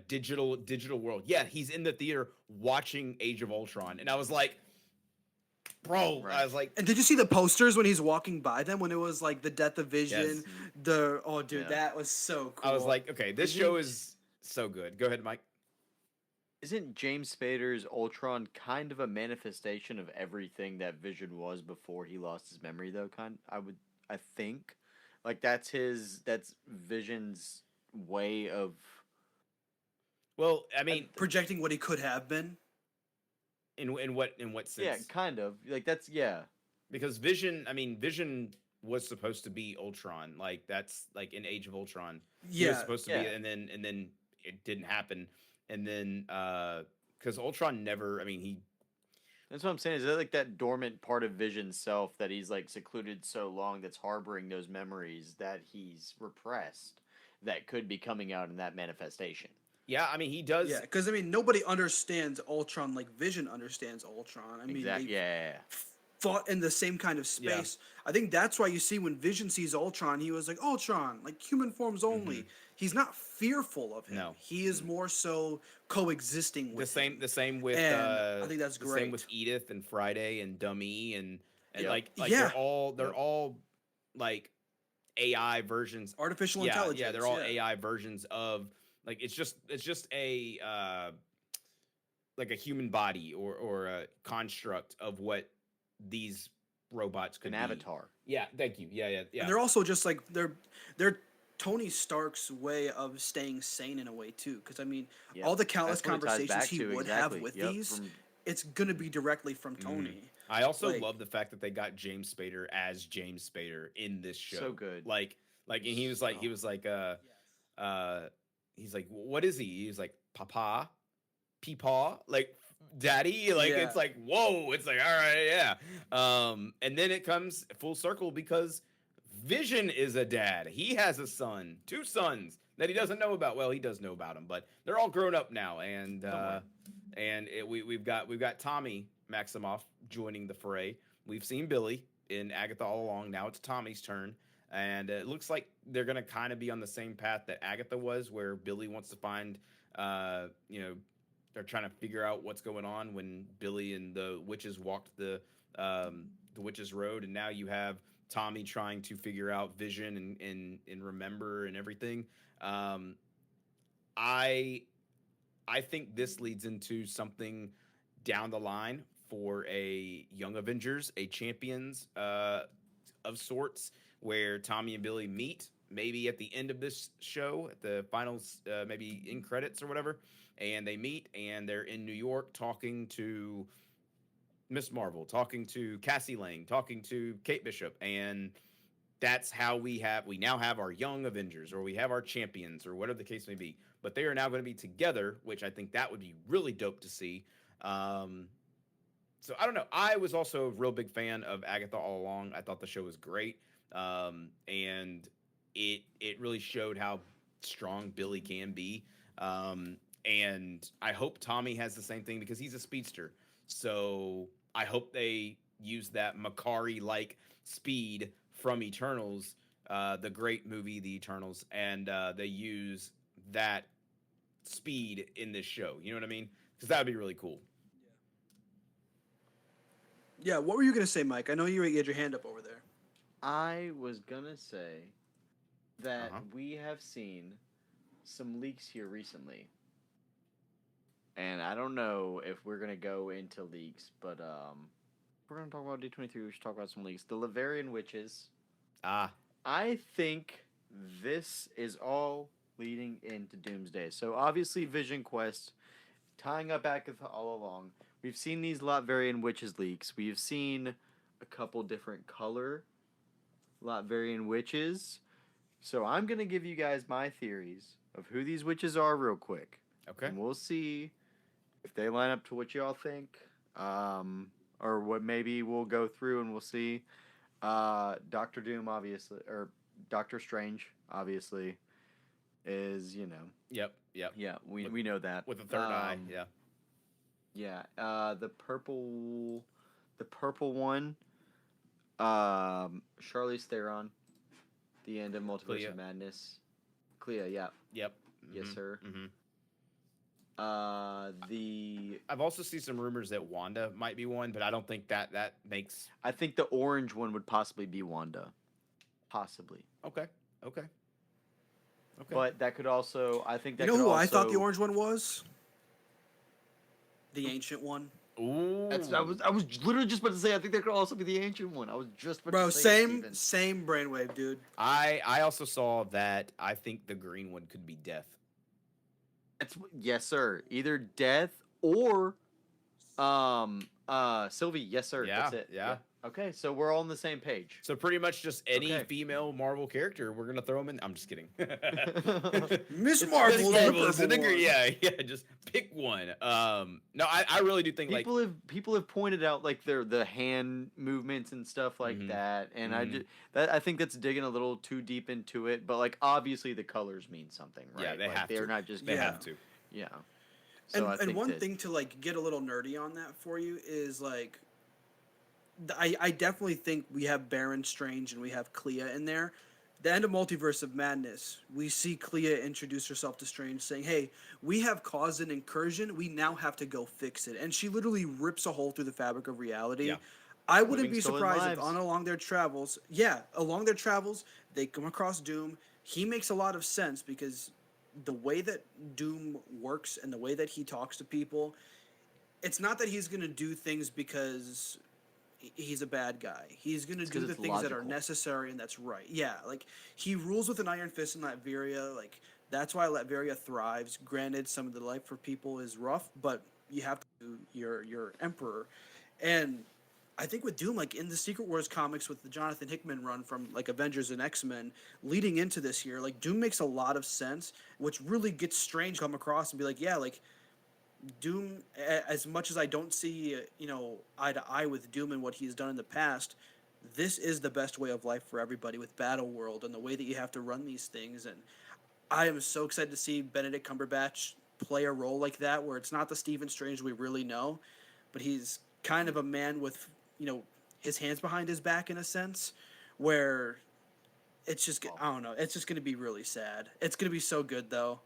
digital world. Yeah, he's in the theater watching Age of Ultron, and I was like, bro, Right. I was like, And did you see the posters when he's walking by them, when it was like the death of Vision? Yes. Dude, Yeah. that was so cool. I was like, okay, this Isn't- show is so good. Go ahead, Mike. Isn't James Spader's Ultron kind of a manifestation of everything that Vision was before he lost his memory, though? I think, like that's Vision's way of. Well, I mean, projecting what he could have been. in what sense? Yeah, kind of like that's yeah. Because Vision was supposed to be Ultron. Like, that's like in Age of Ultron. He was Yeah, supposed to yeah. be, and then it didn't happen. And then because Ultron never, That's what I'm saying. Is that like that dormant part of Vision's self that he's like secluded so long, that's harboring those memories that he's repressed, that could be coming out in that manifestation. yeah, he does. Yeah, because nobody understands Ultron like Vision understands Ultron. Exactly. They Yeah. fought in the same kind of space. I think that's why you see when Vision sees Ultron, he was like, Ultron, like human forms only. He's not fearful of him. No. He is more so coexisting with him. The same with And I think that's the same great. with Edith and Friday and Dummy and Yep. like Yeah. they're all like AI versions. Artificial Yeah, intelligence. yeah, they're all AI versions of, like, it's just a like a human body or a construct of what these robots could An be. avatar. Yeah, thank you. Yeah. And they're also just like they're Tony Stark's way of staying sane in a way too. Because Yep. all the countless That's what it ties conversations back he to, would exactly. have with Yep, these, from- it's gonna be directly from Tony. I also Like- love the fact that they got James Spader as James Spader in this show. So good. Like, and he was like, he's like, what is he? He's like, Papa, Peepaw, like, Daddy. Like, Yeah. it's like, whoa. It's like, all right, yeah. And then it comes full circle because Vision is a dad. He has a son, 2 sons that he doesn't know about. Well, he does know about them, but they're all grown up now, and we've got Tommy Maximoff joining the fray. We've seen Billy in Agatha all along. Now it's Tommy's turn, and it looks like they're gonna kind of be on the same path that Agatha was, where Billy wants to find, they're trying to figure out what's going on when Billy and the witches walked the witches' road, and now you have Tommy trying to figure out Vision and remember and everything. Um, I I think this leads into something down the line for a Young Avengers, a Champions of sorts, where Tommy and Billy meet. Maybe at the end of this show, at the finals, maybe in credits or whatever, and they meet and they're in New York talking to Miss Marvel, talking to Cassie Lang, talking to Kate Bishop, and that's how we now have our Young Avengers, or we have our champions, or whatever the case may be. But they are now going to be together, which I think that would be really dope to see. Um, so I don't know. I was also a real big fan of Agatha all along. I thought the show was great, and it really showed how strong Billy can be. And I hope Tommy has the same thing because he's a speedster. So I hope they use that Makari like speed from Eternals, the great movie The Eternals, and they use that speed in this show. You know what I mean? Because that would be really cool. Yeah, what were you gonna say, Mike? I know you had your hand up over there. I was gonna say that Uh-huh. we have seen some leaks here recently, and I don't know if we're gonna go into leaks, but if we're gonna talk about D23. We should talk about some leaks. The Laverian witches. Ah, I think this is all leading into Doomsday. So obviously, Vision Quest tying up Agatha all along. We've seen these Latverian witches leaks. We've seen a couple different color Latverian witches. So I'm gonna give you guys my theories of who these witches are real quick, okay. and we'll see if they line up to what y'all think, or what maybe we'll go through and we'll see. Doctor Doom, obviously, or Doctor Strange, obviously, is Yep, yep. yeah, we With- we know that With a third eye, yeah. yeah. The purple one, Charlize Theron, the end of Multiverse Clea. of Madness, Clea, yeah, Yep. yes sir. Mm-hmm. The I've also seen some rumors that Wanda might be one, but I don't think that makes. I think the orange one would possibly be Wanda, possibly, Okay, okay, okay. but that could also I think that You know could who also, I thought the orange one was? The ancient one. Ooh, I was literally just about to say I think that could also be the ancient one. I was just about Bro, to say it, Steven. same brainwave, dude. I also saw that. I think the green one could be Death. That's yes, sir. Either Death or Sylvie. Yes, sir. Yeah, That's it. yeah. Okay, so we're all on the same page. So pretty much just any Okay. female Marvel character, we're gonna throw them in. I'm just kidding. Miss It's Marvel, Miss is the Marvel Marvel is purple in the green. one. Yeah, just pick one. No, I really do think People have pointed out like the hand movements and stuff like Mhm. that, and Mhm. I think that's digging a little too deep into it. But like obviously the colors mean something, right? Yeah, they like, have They're to. not just they Yeah. have to. yeah. So I And think one that, thing to like get a little nerdy on that for you is like I definitely think we have Baron Strange and we have Clea in there. The end of Multiverse of Madness, we see Clea introduce herself to Strange saying, "Hey, we have caused an incursion. We now have to go fix it." And she literally rips a hole through the fabric of reality. Yeah. I wouldn't Living be stolen surprised if lives. along their travels, they come across Doom. He makes a lot of sense because the way that Doom works and the way that he talks to people, it's not that he's going to do things because he's a bad guy. He's going to It's do 'cause the it's things that are logical. necessary and that's right. Yeah, like he rules with an iron fist in Latveria. Like that's why Latveria thrives. Granted, some of the life for people is rough, but you have to do your emperor. And I think with Doom, like in the Secret Wars comics with the Jonathan Hickman run from like Avengers and X-Men leading into this year, like Doom makes a lot of sense, which really gets Strange come across and be like, yeah, like Doom, as much as I don't see, eye to eye with Doom and what he's done in the past, this is the best way of life for everybody with Battle World and the way that you have to run these things. And I am so excited to see Benedict Cumberbatch play a role like that, where it's not the Stephen Strange we really know, but he's kind of a man with, his hands behind his back in a sense, where it's just, I don't know, it's just going to be really sad. It's going to be so good though,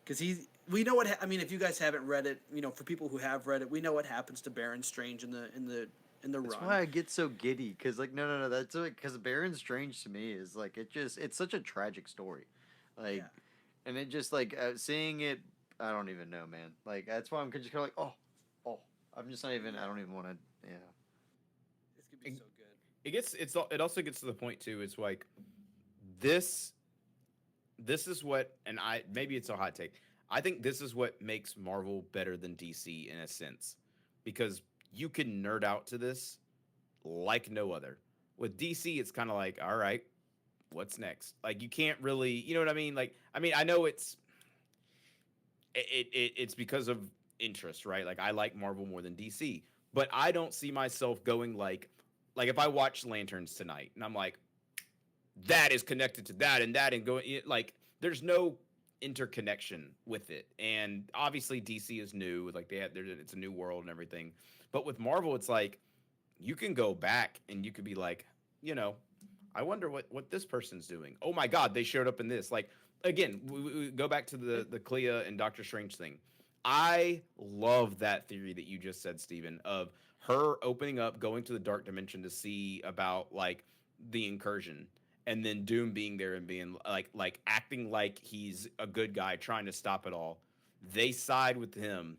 because we know what I mean. If you guys haven't read it, for people who have read it, we know what happens to Baron Strange in in the That's run. why I get so giddy, because like no, that's because Baron Strange to me is like it's such a tragic story, like, Yeah. and it just like seeing it, I don't even know, man. Like that's why I'm just kind of like oh, I'm just not even. I don't even want to. Yeah. It's gonna be It, so good. it also gets to the point too. It's like this this is what, and I maybe it's a hot take. I think this is what makes Marvel better than DC in a sense, because you can nerd out to this like no other. With DC, it's kind of like, all right, what's next? Like you can't really, you know what I mean? Like I mean, I know it's because of interest, right? Like I like Marvel more than DC, but I don't see myself going like if I watch Lanterns tonight and I'm like that is connected to that and going like there's no interconnection with it. And obviously DC is new, like it's a new world and everything. But with Marvel, it's like you can go back and you could be like, you know, I wonder what this person's doing. Oh my God, they showed up in this. Like again, we go back to the Clea and Doctor Strange thing. I love that theory that you just said, Steven, of her opening up, going to the dark dimension to see about like the incursion, and then Doom being there and being like acting like he's a good guy trying to stop it all. They side with him,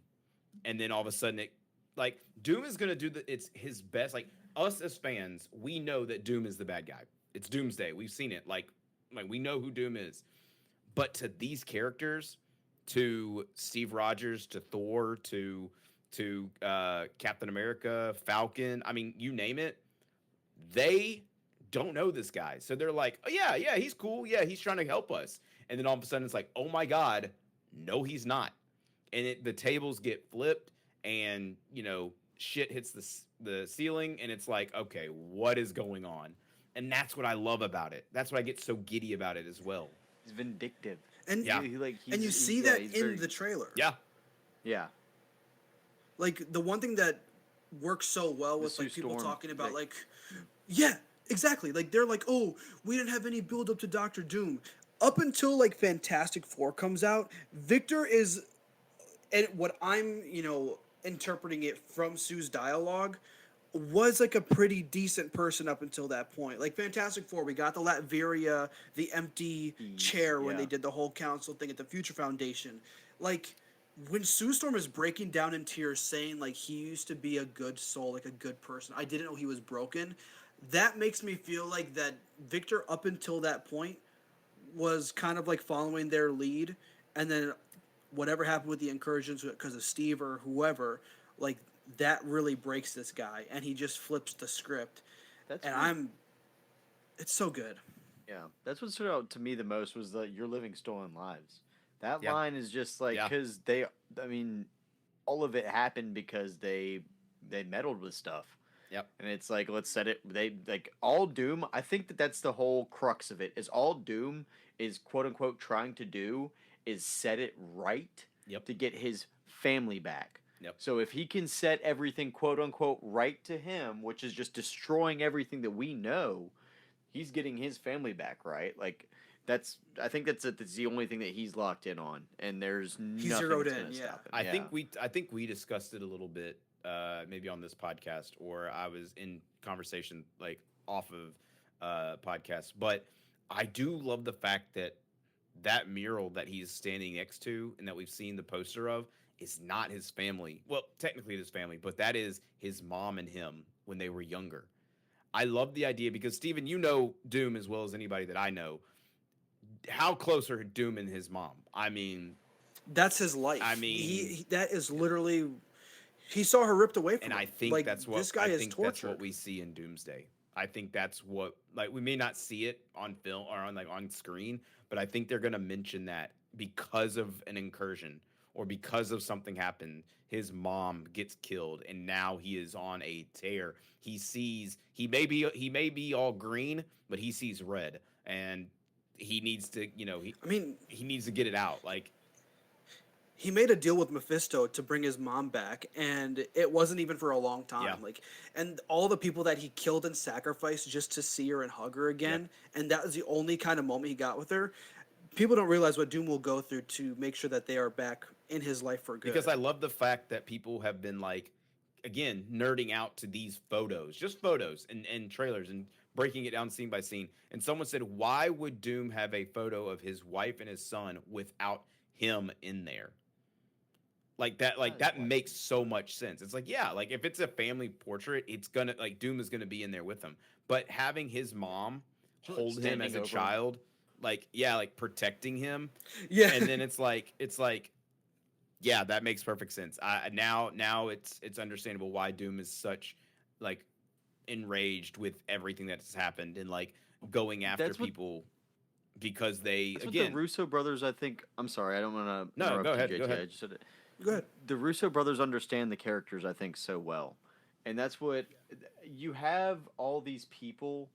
and then all of a sudden it like Doom is gonna do it's his best. Like us as fans, we know that Doom is the bad guy. It's Doomsday. We've seen it. Like we know who Doom is. But to these characters, to Steve Rogers, to Thor, to Captain America, Falcon, I mean, you name it, they don't know this guy. So they're like, oh yeah, he's cool. Yeah, he's trying to help us. And then all of a sudden it's like, oh my God, no, he's not. And the tables get flipped, and shit hits the ceiling, and it's like, okay, what is going on? And that's what I love about it. That's what I get so giddy about it as well. He's vindictive. And Yeah. and you see that in the trailer. Yeah. Yeah. Like the one thing that works so well with Sue like people Storm, talking about like- yeah, exactly. Like they're like, oh, we didn't have any build up to Doctor Doom. Up until like Fantastic Four comes out, Victor is, and what I'm interpreting it from Sue's dialogue, was like a pretty decent person up until that point. Like Fantastic Four, we got the Latveria, the empty chair when yeah. they did the whole council thing at the Future Foundation. Like when Sue Storm is breaking down in tears saying like he used to be a good soul, like a good person. I didn't know he was broken. That makes me feel like that Victor up until that point was kind of like following their lead, and then whatever happened with the incursions because of Steve or whoever, like that really breaks this guy, and he just flips the script. It's so good. Yeah, that's what stood out to me the most was that you're living stolen lives. That Yeah. line is just like Yeah. because I mean, all of it happened because they meddled with stuff. Yep. And it's like let's set it. They like all Doom. I think that's the whole crux of it. Is all Doom is quote unquote trying to do is set it right. Yep. To get his family back. Yep. So if he can set everything quote unquote right to him, which is just destroying everything that we know, he's getting his family back, right? Like I think that's the only thing that he's locked in on, and there's He's nothing zeroed that's in, gonna yeah. stop him. I think we discussed it a little bit, maybe on this podcast, or I was in conversation like off of podcast. But I do love the fact that mural that he's standing next to and that we've seen the poster of is not his family. Well, technically it is family, but that is his mom and him when they were younger. I love the idea because Steven, you know Doom as well as anybody that I know. How close are Doom and his mom? I mean, that's his life. I mean, he that is literally, he saw her ripped away from and him. I think like, that's what this guy is tortured. That's what we see in Doomsday. I think that's what, like, we may not see it on film or on screen, but I think they're gonna mention that because of an incursion or because of something happened, his mom gets killed, and now he is on a tear. He may be all green, but he sees red, and he needs to, he needs to get it out. Like, he made a deal with Mephisto to bring his mom back, and it wasn't even for a long time. Yeah. Like, and all the people that he killed and sacrificed just to see her and hug her again, and that was the only kind of moment he got with her. People don't realize what Doom will go through to make sure that they are back in his life for good. because I love the fact that people have been like, again, nerding out to these photos, just photos and trailers and breaking it down scene by scene. And someone said, why would Doom have a photo of his wife and his son without him in there? That makes so much sense. It's like, yeah, like if it's a family portrait, it's gonna like Doom is gonna be in there with him. But having his mom hold him as a child, like, yeah, like protecting him. Yeah. And then it's like, yeah, that makes perfect sense. Now it's understandable why Doom is such like enraged with everything that's happened and like going after people because they That's again what the Russo brothers. I think. I'm sorry. I don't want to. No, go ahead. JT. Go ahead. I just said it. Go ahead. The Russo brothers understand the characters, I think, so well, and that's what you have. All these people,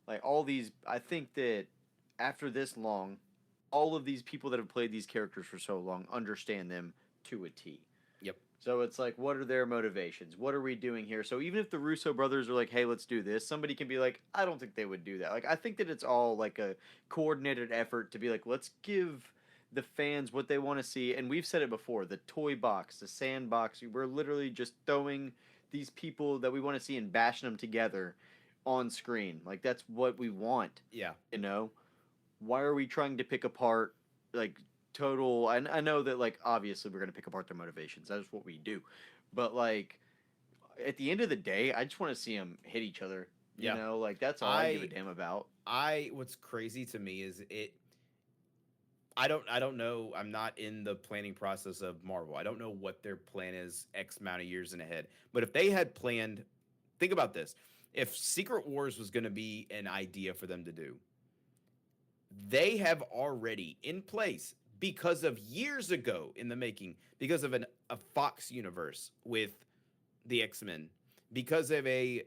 like all these. I think that after this long, all of these people that have played these characters for so long understand them to a T. Yep. So it's like, what are their motivations? What are we doing here? So even if the Russo brothers are like, hey, let's do this, somebody can be like, I don't think they would do that. Like, I think that it's all like a coordinated effort to be like, let's give the fans what they want to see. And we've said it before, the toy box, the sandbox, we're literally just throwing these people that we want to see and bashing them together on screen. Like, that's what we want. Yeah. You know? Why are we trying to pick apart, like, total... I know that, like, obviously we're going to pick apart their motivations. That's what we do. But, like, at the end of the day, I just want to see them hit each other. You know? Like, that's all I give a damn about. What's crazy to me is I don't know. I'm not in the planning process of Marvel. I don't know what their plan is X amount of years in ahead. But if they had planned... Think about this. If Secret Wars was going to be an idea for them to do, they have already in place because of years ago in the making, because of a Fox universe with the X-Men, because of a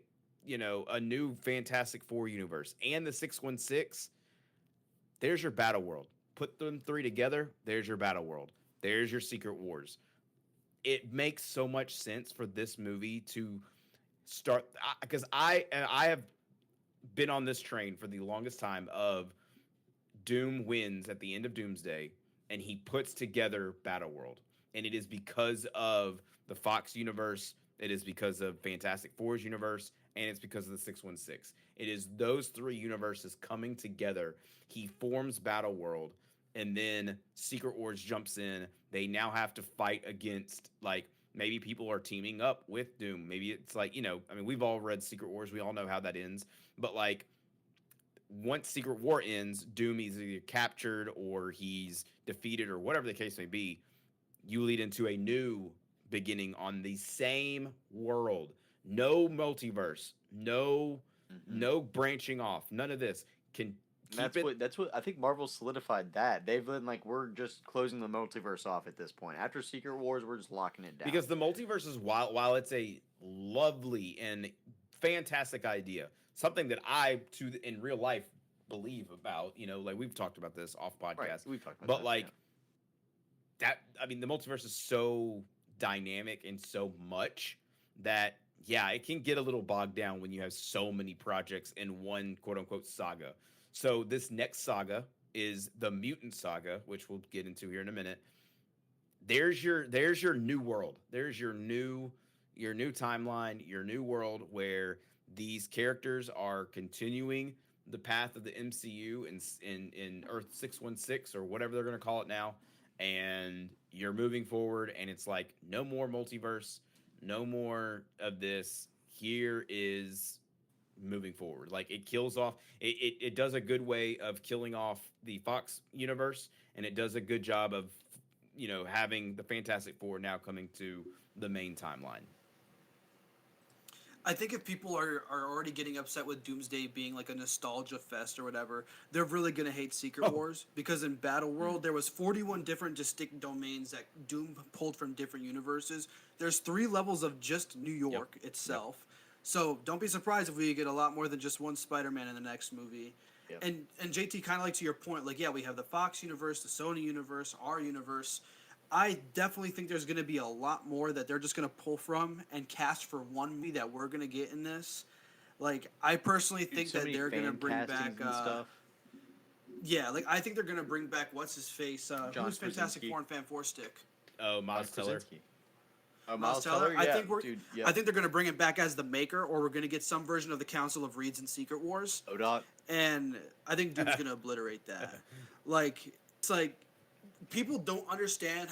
new Fantastic Four universe and the 616, there's your battle world. Put them three together, there's your battle world. There's your Secret Wars. It makes so much sense for this movie to start, because I have been on this train for the longest time of Doom wins at the end of Doomsday, and he puts together Battleworld. And it is because of the Fox universe, it is because of Fantastic Four's universe, and it's because of the 616. It is those three universes coming together. He forms Battleworld, and then Secret Wars jumps in. They now have to fight against, like, maybe people are teaming up with Doom. Maybe it's like, we've all read Secret Wars. We all know how that ends. But, like, once Secret War ends, Doom is either captured or he's defeated or whatever the case may be. You lead into a new beginning on the same world. No multiverse, no branching off, none of this. That's what I think Marvel solidified that. They've been like, we're just closing the multiverse off at this point. After Secret Wars, we're just locking it down. Because the multiverse is, while it's a lovely and fantastic idea, something that I in real life believe about, like we've talked about this off podcast. Right, we've talked about that. The multiverse is so dynamic and so much that, yeah, it can get a little bogged down when you have so many projects in one quote unquote saga. So this next saga is the Mutant Saga, which we'll get into here in a minute. There's your new world. There's your new timeline, your new world where these characters are continuing the path of the MCU in Earth 616 or whatever they're going to call it now. And you're moving forward, and it's like, no more multiverse, no more of this. Here is moving forward. Like, it kills off, it does a good way of killing off the Fox universe, and it does a good job of, having the Fantastic Four now coming to the main timeline. I think if people are already getting upset with Doomsday being like a nostalgia fest or whatever, they're really going to hate Secret Wars, because in Battleworld there was 41 different distinct domains that Doom pulled from different universes. There's 3 levels of just New York itself. Yep. So don't be surprised if we get a lot more than just one Spider-Man in the next movie. Yep. And JT, kind of like to your point, like, yeah, we have the Fox universe, the Sony universe, our universe. I definitely think there's going to be a lot more that they're just going to pull from and cast for one movie that we're going to get in this. Like, I personally think that they're going to bring back... yeah, like, I think they're going to bring back, what's his face? Who's Fantastic Four and Fan 4 Stick? Oh, Miles Teller. Miles Teller. Teller, I yeah, think dude, yeah. I think they're gonna bring him back as the Maker, or we're gonna get some version of the Council of Reeds in Secret Wars. ODOT. And I think Doom's gonna obliterate that. Like it's like people don't understand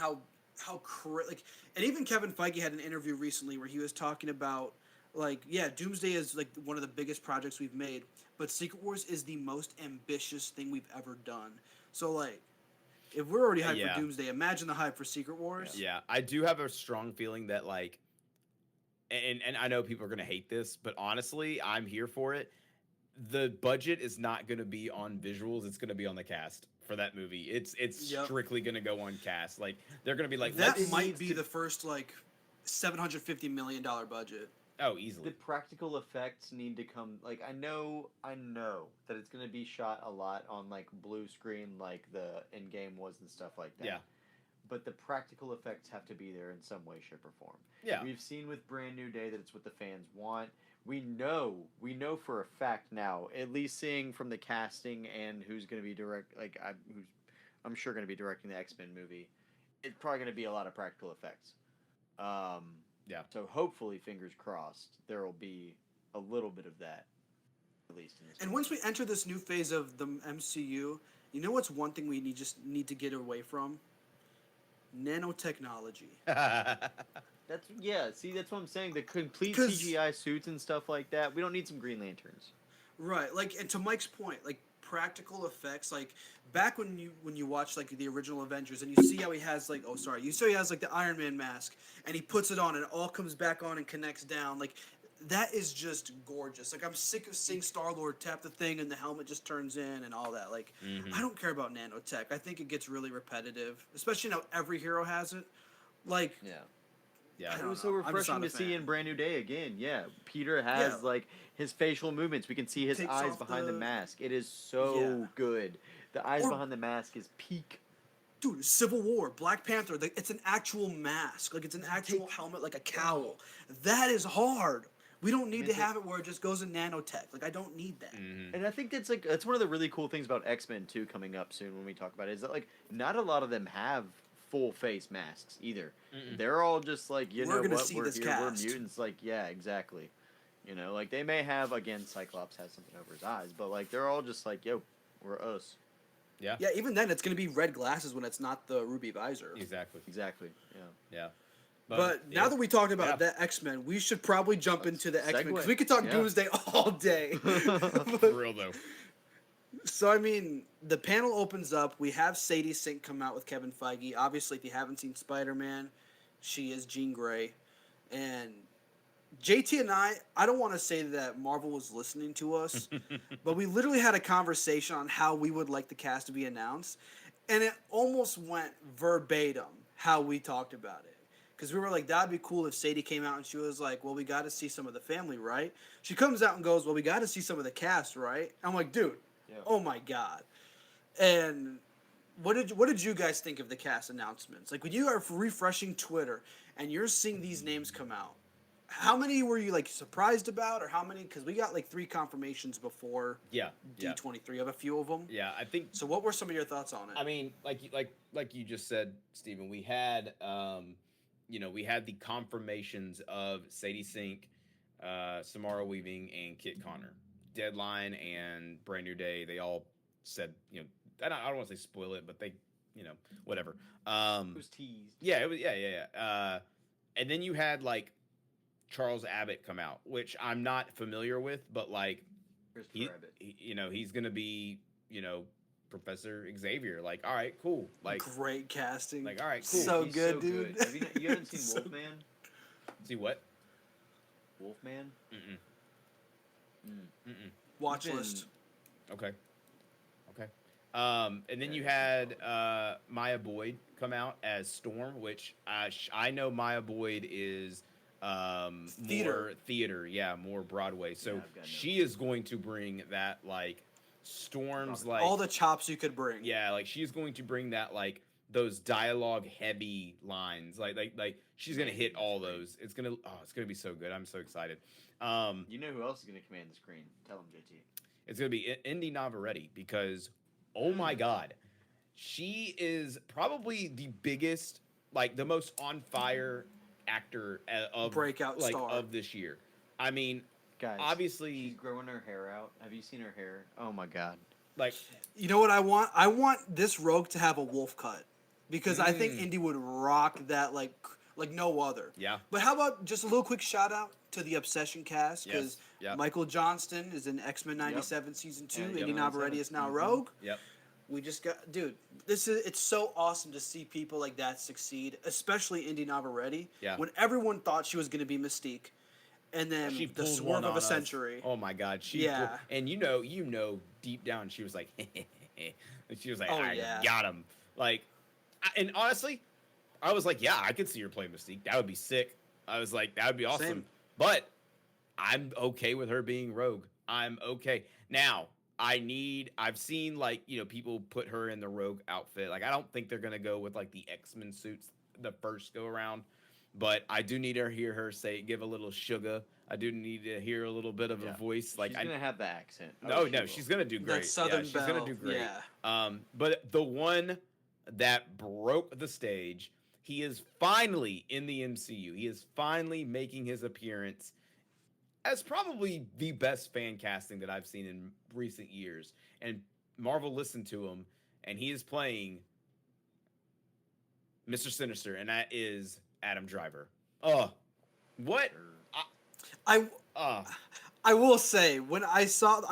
like, and even Kevin Feige had an interview recently where he was talking about like, yeah, Doomsday is like one of the biggest projects we've made, but Secret Wars is the most ambitious thing we've ever done. So like, if we're already hyped Yeah. for Doomsday, imagine the hype for Secret Wars. Yeah, I do have a strong feeling that like, and I know people are gonna hate this, but honestly, I'm here for it. The budget is not gonna be on visuals; it's gonna be on the cast for that movie. It's Yep. strictly gonna go on cast. Like they're gonna be like, That let's might be the first like $750 million budget. oh The easily. practical effects need to come. Like I know that it's gonna be shot a lot on like blue screen, like the in game was and stuff like that. Yeah. But the practical effects have to be there in some way, shape, or form. Yeah. We've seen with Brand New Day that it's what the fans want. We know for a fact now, at least seeing from the casting and who's going to be I'm sure going to be directing the X-Men movie. It's probably going to be a lot of practical effects. Yeah. So hopefully, fingers crossed, there will be a little bit of that, at least in this. And movie. once we enter this new phase of the MCU, you know what's one thing we just need to get away from? Nanotechnology. That's what I'm saying. The complete 'Cause- CGI suits and stuff like that. We don't need some Green Lanterns. Right, like, and to Mike's point, like practical effects, like back when you watch like the original Avengers and you see how he has like, you see how he has like the Iron Man mask and he puts it on and it all comes back on and connects down, like that is just gorgeous. Like I'm sick of seeing Star-Lord tap the thing and the helmet just turns in and all that. Like I don't care about nanotech. I think it gets really repetitive, especially now every hero has it. Like Yeah. Yeah. I It don't was so know. I'm just refreshing not a to see fan. in Brand New Day again. Yeah, Peter has Yeah. like his facial movements. We can see his Takes eyes off behind the the- mask. It is so Yeah. good. The eyes Or- behind the mask is peak. dude, Civil War, Black Panther, like, it's an actual mask. Like, it's an actual helmet, like a cowl. That is hard. We don't need to It's a- have it where it just goes in nanotech. Like, I don't need that. And I think that's one of the really cool things about X-Men 2 coming up soon when we talk about it, is that like not a lot of them have full face masks either. They're all just like, you We're know gonna what, see we're this here, cast. we're mutants. Like, yeah, exactly. You know, like they may have, again, Cyclops has something over his eyes, but like they're all just like, yo, we're us. Yeah. Yeah, even then, it's going to be red glasses when it's not the ruby visor. Exactly. Exactly. Yeah. Yeah. But yeah. now that we talked about Yeah. the X-Men, we should probably jump into the X-Men because segue. we could talk Yeah. Doomsday all day. For real though. So, I mean, the panel opens up. We have Sadie Sink come out with Kevin Feige. Obviously, if you haven't seen Spider-Man, she is Jean Grey. And JT and I don't want to say that Marvel was listening to us, but we literally had a conversation on how we would like the cast to be announced. And it almost went verbatim how we talked about it. Because we were like, that'd be cool if Sadie came out and she was like, well, we got to see some of the family, right? She comes out and goes, well, we got to see some of the cast, right? I'm like, dude. Yeah. Oh my god! And what did you guys think of the cast announcements? Like when you are refreshing Twitter and you're seeing these names come out, how many were you like surprised about, or how many? Because we got like 3 confirmations before Yeah. Yeah. D23 of a few of them. Yeah. I think. So what were some of your thoughts on it? I mean, like you just said, Stephen. We had, we had the confirmations of Sadie Sink, Samara Weaving, and Kit Connor. Deadline and Brand New Day, they all said, I don't want to say spoil it, but they, whatever. It was teased. Yeah, it was, yeah. And then you had like Charles Abbott come out, which I'm not familiar with, but like Christopher Abbott. he's gonna be, Professor Xavier. Like, all right, cool. Like, great casting. like, all right, cool. So He's good, dude. Have you haven't seen So- Wolfman? See what? Wolfman? Mm-mm. Watch Been- list. Okay. And then you had Maya Boyd come out as Storm, which I know Maya Boyd is more theater, yeah, more Broadway. So Yeah, I've got no she is going to bring that like Storm's like All the chops you could bring. yeah, like she's going to bring that like those dialogue heavy lines, like she's gonna hit all those. It's gonna be so good. I'm so excited. You know who else is going to command the screen? Tell him, JT. It's gonna be Indy Navarrete because oh my god, she is probably the biggest, like the most on fire actor of Breakout like star. of this year. I mean, Guys, obviously, she's growing her hair out. Have you seen her hair? Oh my god. like You know what I want? I want this Rogue to have a wolf cut, because I think Mm. Indy would rock that like no other. Yeah. But how about just a little quick shout out to the Obsession cast, because Yes. Yep. Michael Johnston is in X-Men '97 season 2. Yep. Indy Navarrete is now Mhm. Rogue. Yep. We just got, dude. It's so awesome to see people like that succeed, especially Indy Navarrete. Yeah. When everyone thot she was going to be Mystique, and then She the pulled swerve one of on a us. century. Oh my god, she Yeah. pulled, and you know, deep down she was like, and she was like, Oh, I yeah. got him. Like, and honestly, I was like, yeah, I could see her play Mystique. That would be sick. I was like, that would be awesome. Same. But I'm okay with her being Rogue. I'm okay. Now, I've seen like, people put her in the Rogue outfit. Like, I don't think they're gonna go with like the X-Men suits the first go around. But I do need to hear her give a little sugar. I do need to hear a little bit of a voice. Like, she's gonna have the accent. no, She will. she's gonna do great. That Southern she's gonna belle, do great. yeah. But the one that broke the stage, he is finally in the MCU. He is finally making his appearance as probably the best fan casting that I've seen in recent years. And Marvel listened to him, and he is playing Mr. Sinister, and that is Adam Driver. What? I will say, when I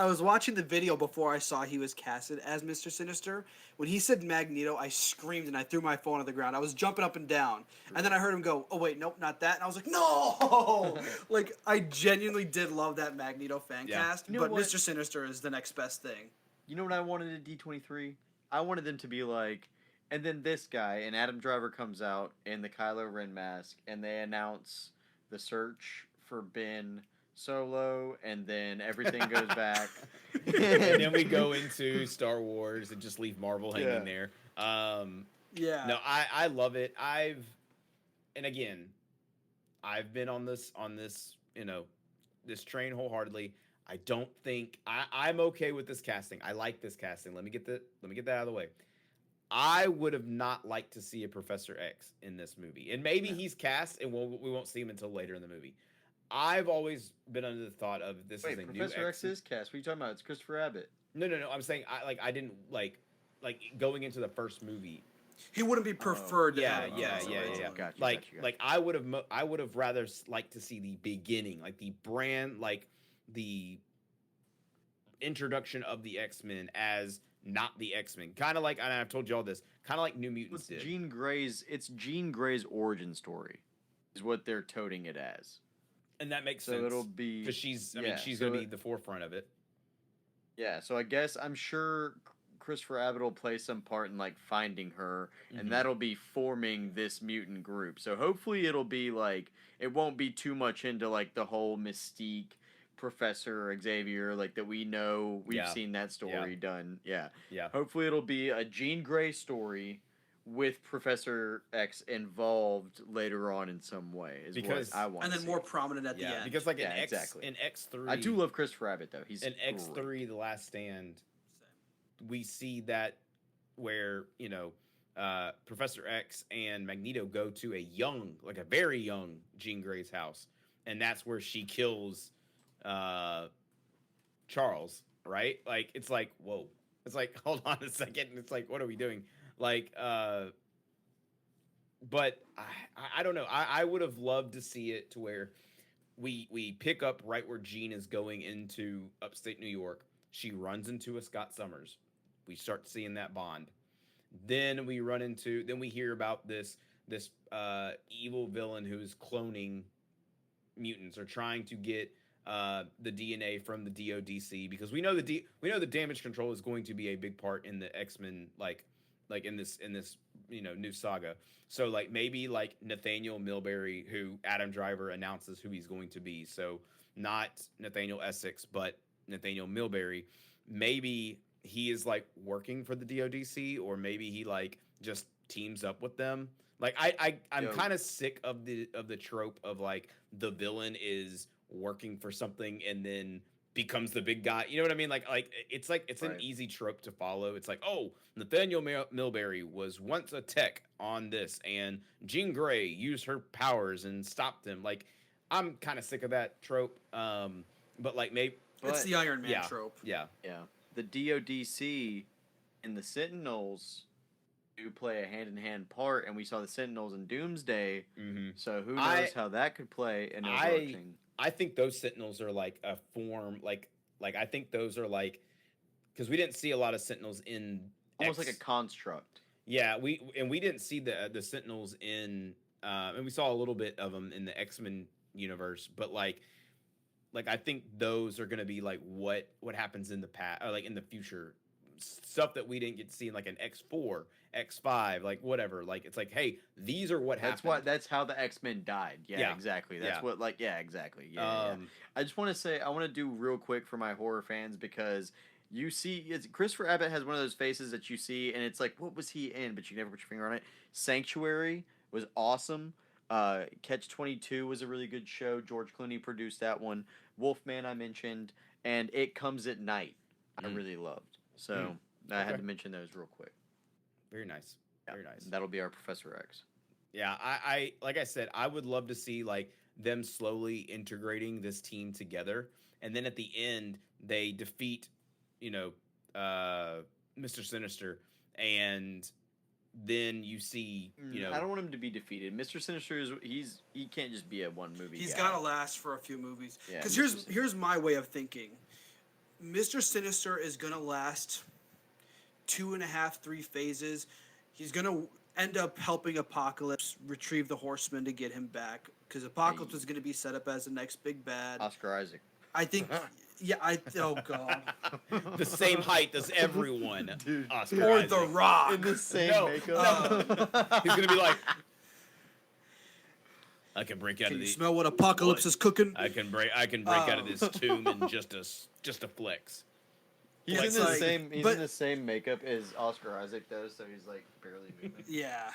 was watching the video before I saw he was casted as Mr. Sinister. When he said Magneto, I screamed and I threw my phone on the ground. I was jumping up and down, and then I heard him go, "Oh wait, nope, not that." And I was like, "No!" Like, I genuinely did love that Magneto fan cast, You know but what? Mr. Sinister is the next best thing. You know what I wanted at D23? I wanted them to be like, and then this guy, and Adam Driver comes out in the Kylo Ren mask, and they announce the search for Ben Solo, and then everything goes back. And then we go into Star Wars and just leave Marvel hanging there. Yeah. No, I love it. And again, I've been on this, this train wholeheartedly. I don't think I'm okay with this casting. I like this casting. Let me get that out of the way. I would have not liked to see a Professor X in this movie, and maybe he's cast, and we won't see him until later in the movie. I've always been under the thought of this is a Professor new X is cast. What are you talking about? It's Christopher Abbott. No. I'm saying I didn't like going into the first movie. He wouldn't be preferred. to Yeah. have a- Like I would have rather liked to see the beginning, like the brand, like the introduction of the X-Men as not the X-Men. Kind of like, and I've told you all this, kind of like New Mutants did. It's Jean Grey's origin story is what they're toting it as. And that makes So sense. it'll be because she's yeah, she's so going to be the forefront of it. Yeah, so I guess I'm sure Christopher Abbott will play some part in like finding her, Mhm. and that'll be forming this mutant group. So hopefully it'll be like it won't be too much into like the whole Mystique, Professor Xavier, like that we know we've Yeah. seen that story done. Yeah. Yeah. Hopefully it'll be a Jean Grey story with Professor X involved later on in some way. Is Because- what I want. And then more prominent at the Yeah, end. because like Yeah, in exactly. X3, I do love Christopher Abbott though. He's in great. X3 The Last Stand, we see that where Professor X and Magneto go to a very young Jean Grey's house, and that's where she kills Charles, right? Like, it's like, whoa. It's like, hold on a second. It's like, what are we doing? Like, but I don't know. I would have loved to see it to where we pick up right where Jean is going into upstate New York. She runs into a Scott Summers. We start seeing that bond. Then we hear about this evil villain who's cloning mutants or trying to get the DNA from the DODC, because we know the damage control is going to be a big part in the X-Men, like in this new saga. So like maybe like Nathaniel Milbury, who Adam Driver announces who he's going to be. So not Nathaniel Essex, but Nathaniel Milbury. Maybe he is like working for the DODC, or maybe he like just teams up with them. Like I'm kind of sick of the trope of like the villain is working for something and then becomes the big guy. You know what I mean? Like it's an Right. easy trope to follow. It's like, oh, Nathaniel Milbury was once a tech on this, and Jean Grey used her powers and stopped him. Like, I'm kind of sick of that trope. But like maybe, It's But the Iron Man yeah, trope. yeah, yeah, the DODC and the Sentinels do play a hand-in-hand part, and we saw the Sentinels in Doomsday. hmm So who I knows how that could play an I overarching. I think those Sentinels are like a form, like I think those are like, because we didn't see a lot of Sentinels in Almost like a X. construct. Yeah, we didn't see the Sentinels in, and we saw a little bit of them in the X-Men universe, but like I think those are gonna be like what happens in the past, or like in the future, stuff that we didn't get to see in like an X4, X5, like whatever. Like it's like, hey, these are what That's happened. why. That's how the X-Men died. Yeah, Yeah. exactly. That's Yeah. what. Like, yeah, exactly. Yeah. I just want to say, I want to do real quick for my horror fans, because you see, Christopher Abbott has one of those faces that you see, and it's like, what was he in? But you never put your finger on it. Sanctuary was awesome. Catch 22 was a really good show. George Clooney produced that one. Wolfman I mentioned, and It Comes at Night. I Mm. really loved. So I had Okay. to mention those real quick. Very nice. Yeah, Very nice. That'll be our Professor X. Yeah, I like I said, I would love to see like them slowly integrating this team together, and then at the end they defeat, you know, Mr. Sinister, and then you see, you know, I don't want him to be defeated. Mr. Sinister he can't just be a one movie. He's guy. got to last for a few movies. Yeah, Because Mr. here's my way of thinking. Mr. Sinister is gonna last 2.5, 3 phases. He's gonna end up helping Apocalypse retrieve the Horsemen to get him back. Because Apocalypse is gonna be set up as the next big bad. Oscar Isaac. I think. Yeah, oh god. the same height as everyone. Dude. Oscar Or Isaac. The Rock. In the same No, makeup. He's gonna be like, I can break out Can of you the smell what Apocalypse is cooking? I can break out of this tomb in just a flex. He's Like, in the like- same. He's but- in the same makeup as Oscar Isaac does, so he's like barely moving. Yeah.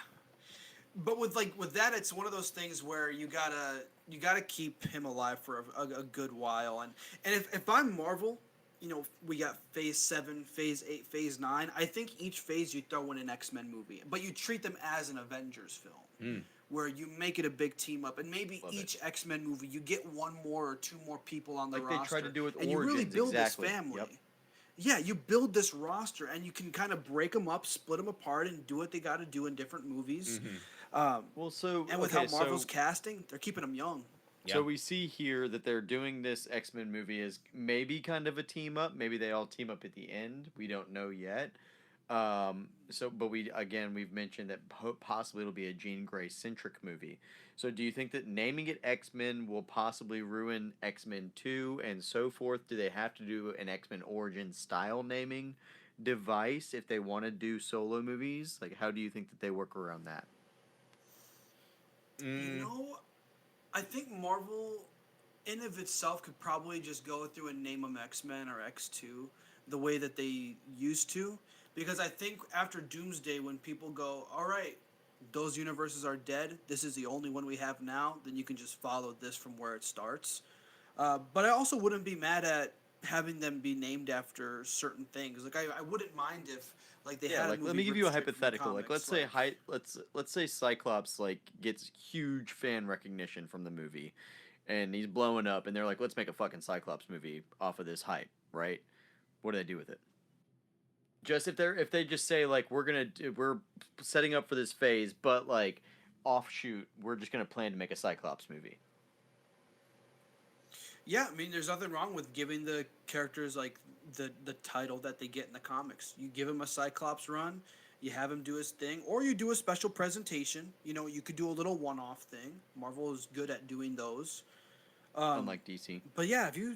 But with that, it's one of those things where you gotta keep him alive for a good while, and if I'm Marvel, you know, we got Phase 7, Phase 8, Phase 9. I think each phase you throw in an X-Men movie, but you treat them as an Avengers film, where you make it a big team up, and maybe Love each X-Men movie you get one more or two more people on the Like roster, they tried to do with and you really Origins, build exactly. this family. Yep. Yeah, you build this roster, and you can kind of break them up, split them apart, and do what they got to do in different movies. Well, so And with okay, how Marvel's so, casting, they're keeping them young. so we see here that they're doing this X-Men movie as maybe kind of a team up. Maybe they all team up at the end. We don't know yet. But we've mentioned that possibly it'll be a Jean Grey centric movie. So do you think that naming it X-Men will possibly ruin X-Men 2 and so forth? Do they have to do an X-Men origin style naming device if they want to do solo movies? Like, how do you think that they work around that? You know, I think Marvel, in of itself, could probably just go through and name them X-Men or X2 the way that they used to. Because I think after Doomsday, when people go, all right, those universes are dead, this is the only one we have now, then you can just follow this from where it starts. But I also wouldn't be mad at having them be named after certain things. Like, I wouldn't mind if, like, they had a Like, movie let me give you a ripped straight from the hypothetical. Like, comics, let's say Cyclops like gets huge fan recognition from the movie, and he's blowing up, and they're like, let's make a fucking Cyclops movie off of this hype, right? What do they do with it? Just if they just say like we're setting up for this phase, but like offshoot, we're just gonna plan to make a Cyclops movie. Yeah, I mean, there's nothing wrong with giving the characters like the title that they get in the comics. You give him a Cyclops run, you have him do his thing, or you do a special presentation. You know, you could do a little one-off thing. Marvel is good at doing those. Unlike DC. But yeah, if you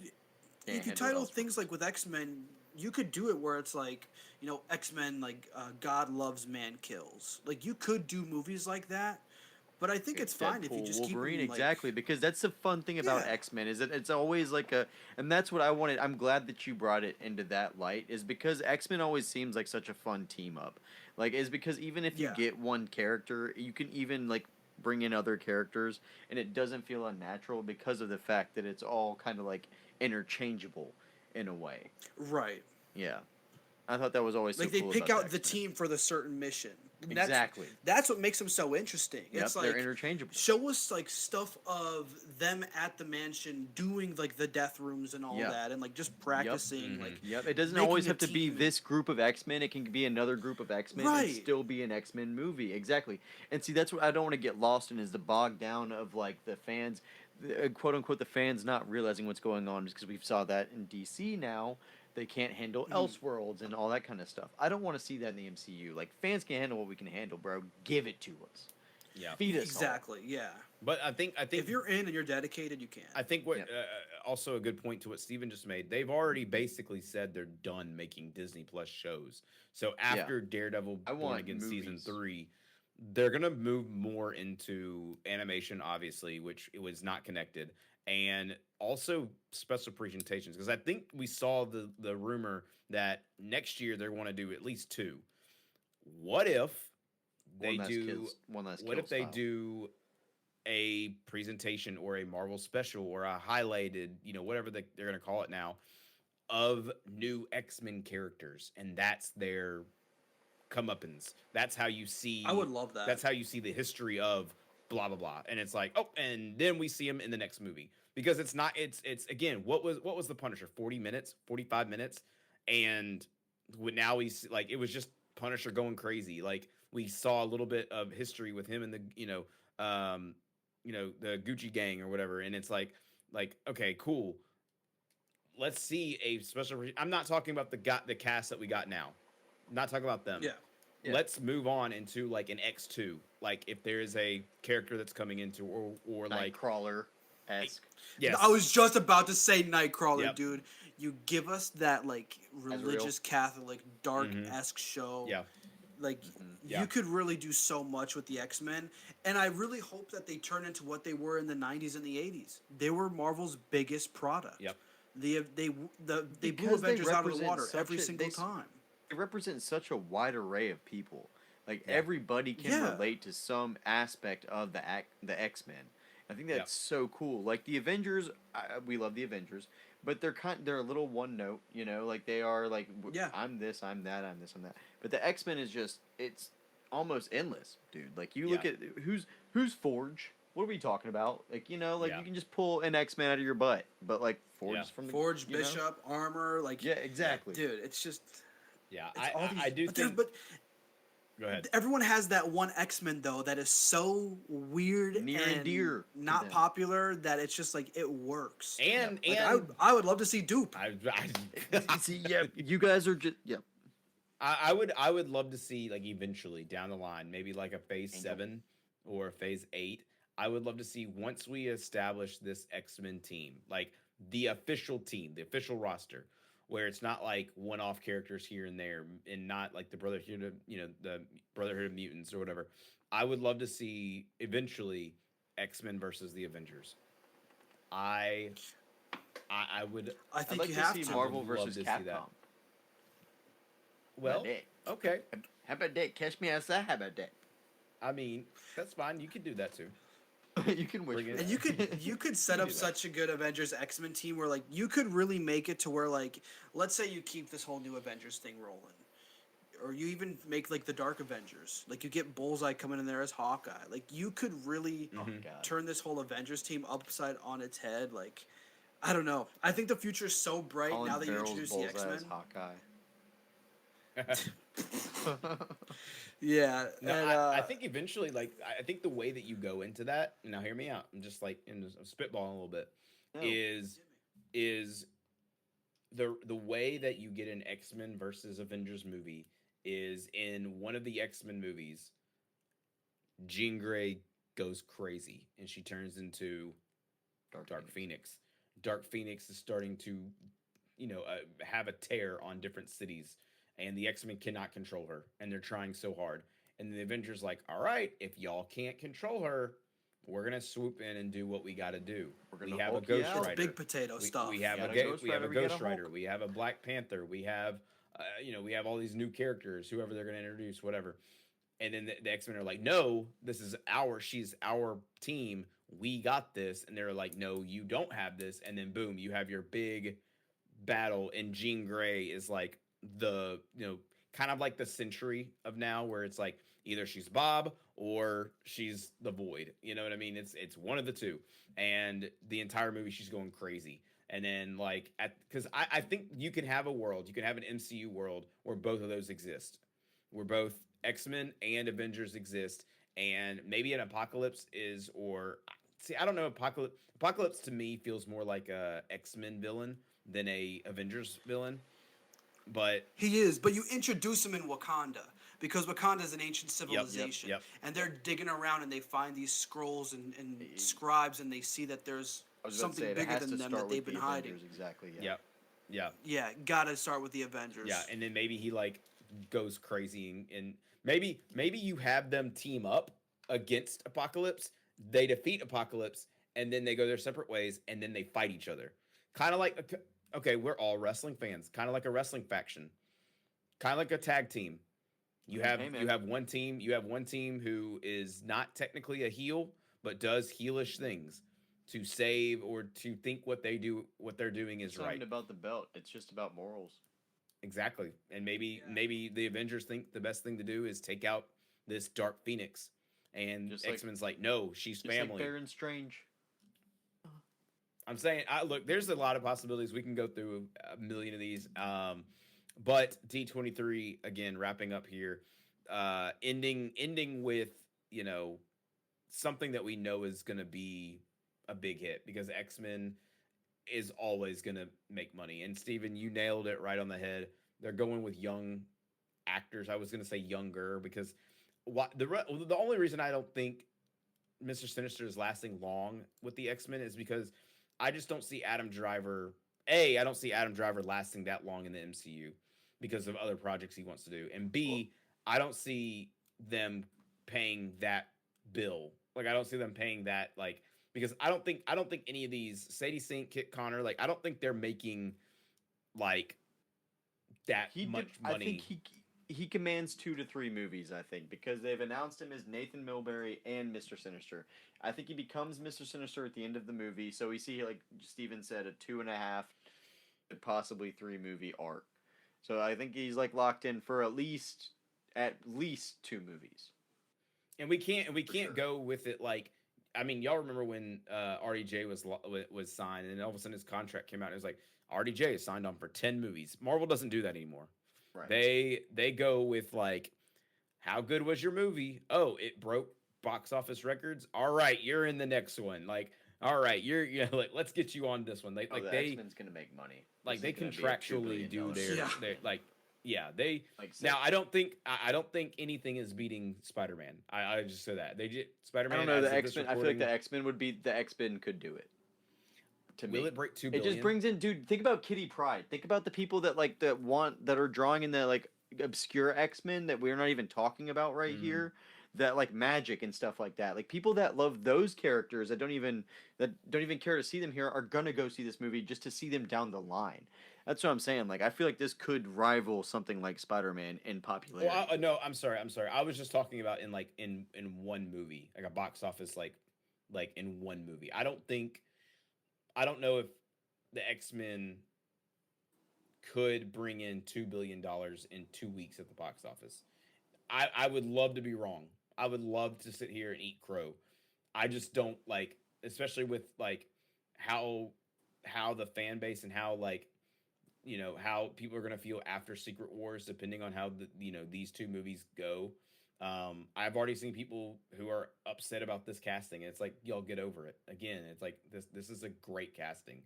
handle it title elsewhere. things like with X-Men, you could do it where it's like, you know, X-Men like God loves, man kills. Like, you could do movies like that. But I think it's fine if you Deadpool, just Wolverine, keep them, like, exactly, because that's the fun thing about Yeah. X-Men is that it's always like and that's what I wanted. I'm glad that you brought it into that light, is because X-Men always seems like such a fun team up. Like, is because even if you Yeah. get one character, you can even like bring in other characters, and it doesn't feel unnatural because of the fact that it's all kind of like interchangeable. in a way. Right. Yeah, I thought that was always so Like they cool pick about out the X-Men. team for the certain mission. Exactly. That's what makes them so interesting. Yep, It's they're like interchangeable. show us like stuff of them at the mansion doing like the death rooms and all Yeah. that, and like just Yep. practicing like Yep. It doesn't making always a have to be team. this group of X-Men. It can be another group of X-Men and Right. still be an X-Men movie. Exactly. And see, that's what I don't want to get lost in is the bog down of like the fans, quote unquote, the fans not realizing what's going on, just because we saw that in DC now. They can't handle Elseworlds and all that kind of stuff. I don't want to see that in the MCU. Like fans can handle what we can handle, bro. Give it to us. Yeah. Feed us all. Exactly. Yeah. But I think If you're in and you're dedicated, you can. I think what Yeah. also a good point to what Steven just made. They've already basically said they're done making Disney Plus shows. So after Daredevil I Born want Again season movies. 3, they're gonna move more into animation, obviously, which it was not connected, and also special presentations. Because I think we saw the rumor that next year they want to do at least 2. What if they do? One last What kill if they style. do a presentation or a Marvel special or a highlighted, whatever they're going to call it now, of new X-Men characters, and that's their comeuppance. That's how you see. I would love that. That's how you see the history of blah blah blah, and it's like, oh, and then we see him in the next movie because it's not. It's again, what was the Punisher? 40 minutes, 45 minutes, and now he's like, it was just Punisher going crazy. Like we saw a little bit of history with him and the the Gucci gang or whatever, and it's like okay, cool. Let's see a special. I'm not talking about the cast that we got now. I'm not talking about them. Yeah. Yeah. Let's move on into like an X2. Like if there is a character that's coming into or like Nightcrawler esque. yes, I was just about to say Nightcrawler, Yep. dude. You give us that like religious Catholic dark esque show. yeah. Like Yeah. you could really do so much with the X-Men, and I really hope that they turn into what they were in the 90s and the 80s. They were Marvel's biggest product. Yep. They blew Because they Avengers out of the represent water such every a- single they s- time. It represents such a wide array of people. Like Yeah. everybody can Yeah. relate to some aspect of the X-Men. I think that's so cool. Like the Avengers, we love the Avengers, but they're a little one note, like they are like Yeah. I'm this, I'm that, I'm this, I'm that. But the X-Men is just it's almost endless, dude. Like you look Yeah. at who's Forge. What are we talking about? Like Yeah. you can just pull an X-Men out of your butt, but like Forge Yeah. from the Forge, you know? Bishop, Armor, like Yeah, exactly. dude, it's just Yeah. it's all these, I do but there- think. but Go ahead. everyone has that one X-Men though that is so weird Near and dear to not them. popular that it's just like it works. And Like, and I would love to see Dupe. See, yeah, you guys are just I would love to see like eventually down the line, maybe like a phase 7 or a phase 8. I would love to see once we establish this X-Men team, like the official team, the official roster, where it's not like one-off characters here and there, and not like the the Brotherhood of Mutants or whatever. I would love to see eventually X-Men versus the Avengers. I would. I I'd think like you to have see to. Marvel I would love versus to see that. Capcom. Well, okay. How about that? Catch me outside. How about that? I mean, that's fine. You could do that too. You can wish Bring for it that. And you could set do up that. such a good Avengers X-Men team where like you could really make it to where like let's say you keep this whole new Avengers thing rolling. Or you even make like the Dark Avengers. Like you get Bullseye coming in there as Hawkeye. Like you could really Oh, God. turn this whole Avengers team upside on its head. Like I don't know. I think the future is so bright Colin now that you Farrell's introduce the Bullseye as X-Men. Hawkeye. Yeah. No, and, I think eventually, like, I think the way that you go into that, now hear me out. I'm just like, I'm spitballing a little bit. No. Is the way that you get an X-Men versus Avengers movie is in one of the X-Men movies, Jean Grey goes crazy and she turns into Dark Phoenix. Dark Phoenix is starting to, have a tear on different cities, and the X-Men cannot control her, and they're trying so hard. And the Avengers like, all right, if y'all can't control her, we're gonna swoop in and do what we got to do. We're We gonna have a Hulk you Ghost out. Rider. big potato stuff. We have Got a a Ghost we have a Rider, we got Ghost a Rider. Hulk. We have a Black Panther. We have, we have all these new characters, whoever they're gonna introduce, whatever. And then the X-Men are like, no, she's our team. We got this. And they're like, no, you don't have this. And then boom, you have your big battle, and Jean Grey is like the kind of like the Sentry of now, where it's like either she's Bob or she's the Void. You know what I mean? It's one of the two, and the entire movie she's going crazy. And then like because I think you can have a world, you can have an MCU world where both of those exist, where both X-Men and Avengers exist, and maybe an Apocalypse is or see I don't know Apocalypse to me feels more like a X-Men villain than a Avengers villain, but He is, but you introduce him in Wakanda because Wakanda is an ancient yep, civilization, yep. and they're digging around and they find these scrolls and scribes, and they see that there's I was about to something say, it bigger has than to them start that they've with been the hiding. Avengers, exactly. Yeah. Yep. Yeah. Yeah, gotta start with the Avengers. Yeah, and then maybe he like goes crazy and maybe you have them team up against Apocalypse. They defeat Apocalypse and then they go their separate ways and then they fight each other. Kind of like okay, we're all wrestling fans. Kind of like a wrestling faction. Kind of like a tag team. You have Hey, man. you have one team, who is not technically a heel but does heelish things to save or to think what they're doing is It's not right. even about the belt. It's just about morals. Exactly. And maybe Yeah. maybe the Avengers think the best thing to do is take out this Dark Phoenix. And Just like- X-Men's like, no, she's Just family. like Baron Strange. I'm saying, look, there's a lot of possibilities. We can go through a million of these. But D23 again, wrapping up here, ending with something that we know is going to be a big hit because X-Men is always going to make money. And Steven, you nailed it right on the head. They're going with young actors. I was going to say younger because the only reason I don't think Mr. Sinister is lasting long with the X-Men is because I just don't see Adam Driver. I don't see Adam Driver lasting that long in the MCU because of other projects he wants to do. And B, I don't see them paying that bill. Like I don't see them paying that because I don't think any of these Sadie Sink, Kit Connor, I don't think they're making like that much money. I think he commands 2 to 3 movies. I think because they've announced him as Nathan Milbury and Mr. Sinister. I think he becomes Mr. Sinister at the end of the movie. So we see, like Steven said, a 2.5 to possibly 3 movie arc. So I think he's locked in for at least 2 movies. And we can't sure. go with it y'all remember when RDJ was signed, and then all of a sudden his contract came out. And it was like RDJ is signed on for 10 movies. Marvel doesn't do that anymore. Right. They go with how good was your movie? Oh, it broke box office records. All right, you're in the next one. All right, you're let's get you on this one. The X-Men's gonna make money. They contractually do their they now I don't think anything is beating Spider-Man. I just say that. Spider-Man. I don't know, the X-Men. I feel like the X-Men could do it. To me. Will it break 2 billion? It just brings in, dude, think about Kitty Pryde. Think about the people that that are drawing in the obscure X-Men that we're not even talking about right here. That Magic and stuff like that. People that love those characters that don't even care to see them here are gonna go see this movie just to see them down the line. That's what I'm saying. I feel like this could rival something like Spider-Man in popularity. Well, no, I'm sorry. I was just talking about in one movie, a box office in one movie. I don't know if the X-Men could bring in $2 billion in 2 weeks at the box office. I would love to be wrong. I would love to sit here and eat crow. I just don't especially with how the fan base and how how people are going to feel after Secret Wars, depending on how these 2 movies go. I've already seen people who are upset about this casting. And it's y'all get over it. Again, it's this is a great casting.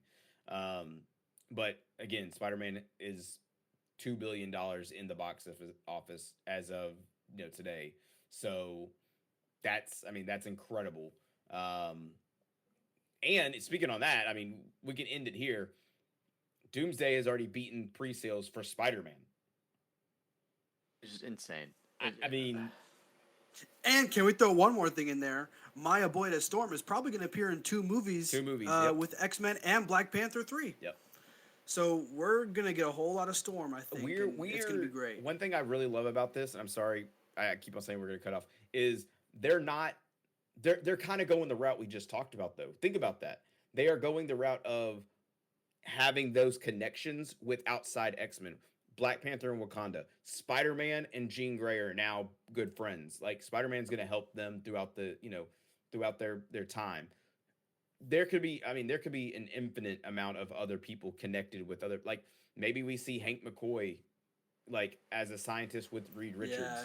But again, Spider-Man is $2 billion in the box office as of today. So that's incredible. And speaking on that, we can end it here. Doomsday has already beaten pre-sales for Spider-Man. It's just insane. And can we throw one more thing in there? Maya Boyd as Storm is probably going to appear in 2 movies. Yep. With X-Men and Black Panther 3. Yep. So we're going to get a whole lot of Storm, I think. It's going to be great. One thing I really love about this, and I'm sorry, I keep on saying we're going to cut off, is they're kind of going the route we just talked about, though. Think about that. They are going the route of having those connections with outside X-Men. Black Panther and Wakanda, Spider-Man and Jean Grey are now good friends. Like Spider-Man's going to help them throughout throughout their time. There could be an infinite amount of other people connected with other, like maybe we see Hank McCoy like as a scientist with Reed Richards. Yeah.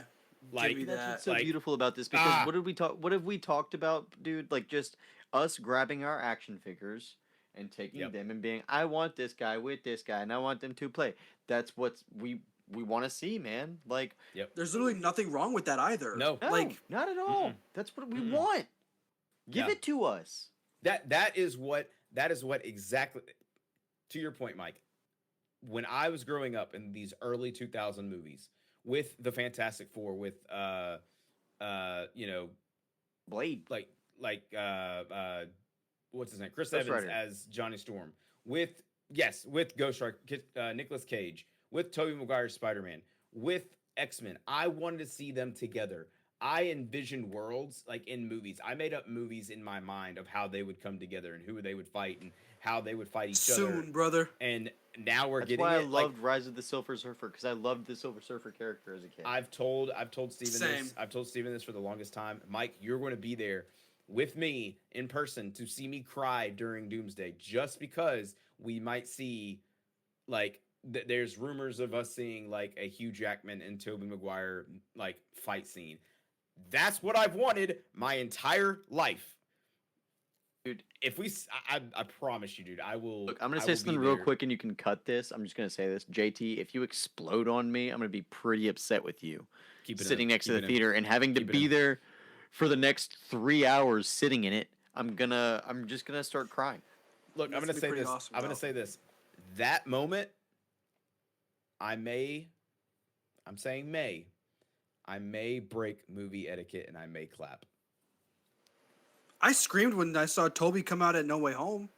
Like me That's that. what's so Like, beautiful about this because what did we talk? What have we talked about, dude? Like just us grabbing our action figures and taking Yep. them and being, I want this guy with this guy, and I want them to play. That's what we want to see, man. Like, There's literally nothing wrong with that either. No. no, Like, not at all. That's what we want. Give Yeah. it to us. that is what exactly, to your point, Mike. When I was growing up in these early 2000 movies with the Fantastic Four, with Blade. What's his name? Chris Ghost Evans Rider. as Johnny Storm. With Ghost Rider, Nicolas Cage, with Tobey Maguire's Spider-Man, with X-Men. I wanted to see them together. I envisioned worlds like in movies. I made up movies in my mind of how they would come together and who they would fight and how they would fight each other. soon, brother. And now we're That's getting why I it. loved Rise of the Silver Surfer because I loved the Silver Surfer character as a kid. I've told Steven Same. this. I've told Steven this for the longest time. Mike, you're going to be there with me in person to see me cry during Doomsday, just because we might see, like, there's rumors of us seeing like a Hugh Jackman and Tobey Maguire like fight scene. That's what I've wanted my entire life. Dude, if we, I promise you, dude, I will. Look, I'm gonna I say will something be real there. quick, and you can cut this. I'm just gonna say this, JT. If you explode on me, I'm gonna be pretty upset with you. Keep it Sitting in. next to Keep the it in. theater and having to Keep it be in. there for the next 3 hours sitting in it. I'm just gonna start crying. Look, I'm That's gonna be say pretty this. awesome, I'm gonna though. say this. That moment, I'm saying I may break movie etiquette and I may clap. I screamed when I saw Toby come out at No Way Home.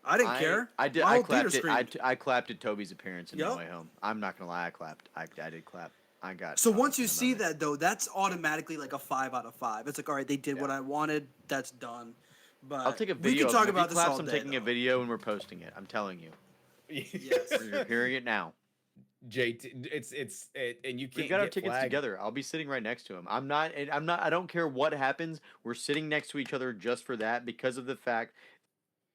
I didn't care. I did. My I whole theater clapped it. screamed. I clapped at Toby's appearance in No Yup. Way Home. I'm not gonna lie. I clapped. I did clap. I got. So caught once up you in the see moment. that, though, that's automatically like a 5 out of 5. It's like, all right, they did what Yeah. I wanted. That's done. But I'll take a we video. can talk If he about this claps, all I'm day, taking a though. video and we're posting it. I'm telling you. Yes. You're hearing it now. JT, and you can't We've got our get tickets flagged. together. I'll be sitting right next to him. I'm not. I don't care what happens. We're sitting next to each other just for that, because of the fact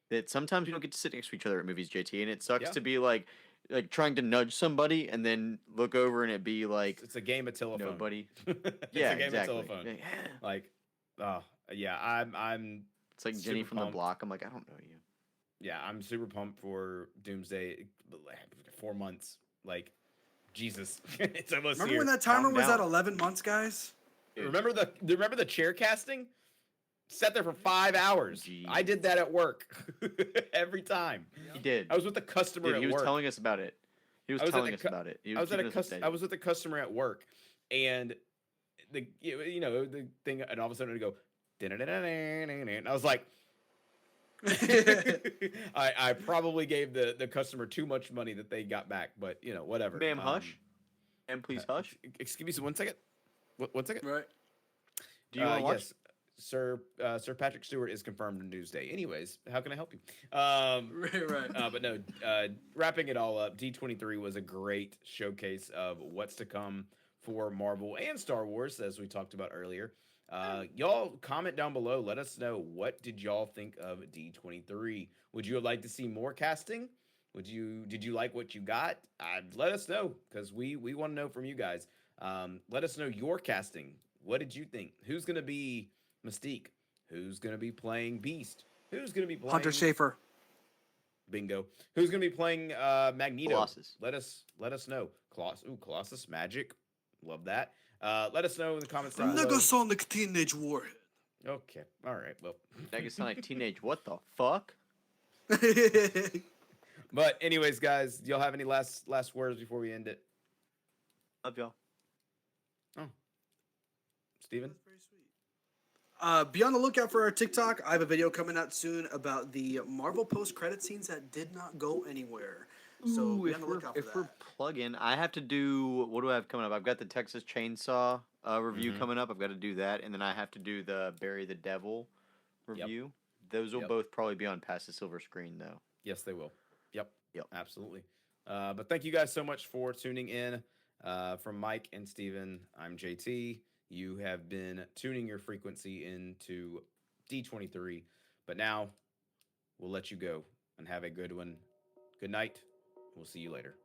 that sometimes we don't get to sit next to each other at movies, JT, and it sucks Yeah. to be like trying to nudge somebody and then look over and it be like It's a game of telephone. nobody. It's Yeah, a game exactly. of telephone. Yeah. Like, yeah, I'm It's like Jenny super from the pumped. block. I'm like, I don't know you. Yeah, I'm super pumped for Doomsday. 4 months, like, Jesus, it's almost Remember here. when that timer Calm was down. at 11 months, guys? Remember the chair casting? Sat there for 5 hours. I did that at work every time. He did. I was with a customer Dude, at he was work. telling us about it. He was I was at telling the us cu- about it. He I was at keeping a us updated. I was with a customer at work, and the the thing, and all of a sudden it would go, and I was like, I probably gave the customer too much money that they got back, but whatever. Ma'am, hush. And please hush. Excuse me 1 second. 1 second. Right. Do you want to watch? Yes, Sir Patrick Stewart is confirmed in Doomsday. Anyways, how can I help you? Right. But no, wrapping it all up, D23 was a great showcase of what's to come for Marvel and Star Wars, as we talked about earlier. Y'all comment down below. Let us know, what did y'all think of D23? Would you like to see more casting? Did you like what you got? Let us know, because we want to know from you guys. Let us know your casting. What did you think? Who's gonna be Mystique? Who's gonna be playing Beast? Who's gonna be playing Hunter Schafer. Bingo? Who's gonna be playing Magneto? Colossus. Let us know. Colossus Magic. Love that. Let us know in the comments down below. Negasonic Teenage Warhead. Okay. All right. Well. Negasonic Teenage. What the fuck? But anyways, guys, y'all have any last words before we end it? Love y'all. Steven? Be on the lookout for our TikTok. I have a video coming out soon about the Marvel post-credit scenes that did not go anywhere. So Ooh, be on the lookout for if that. we're plugging, I have to do. What do I have coming up? I've got the Texas Chainsaw review Mhm. coming up. I've got to do that, and then I have to do the Bury the Devil review. Those will Yep. both probably be on Past the Silver Screen, though. Yes, they will. Yep. Yep. Absolutely. But thank you guys so much for tuning in. From Mike and Steven, I'm JT. You have been tuning your frequency into D23. But now we'll let you go and have a good one. Good night. We'll see you later.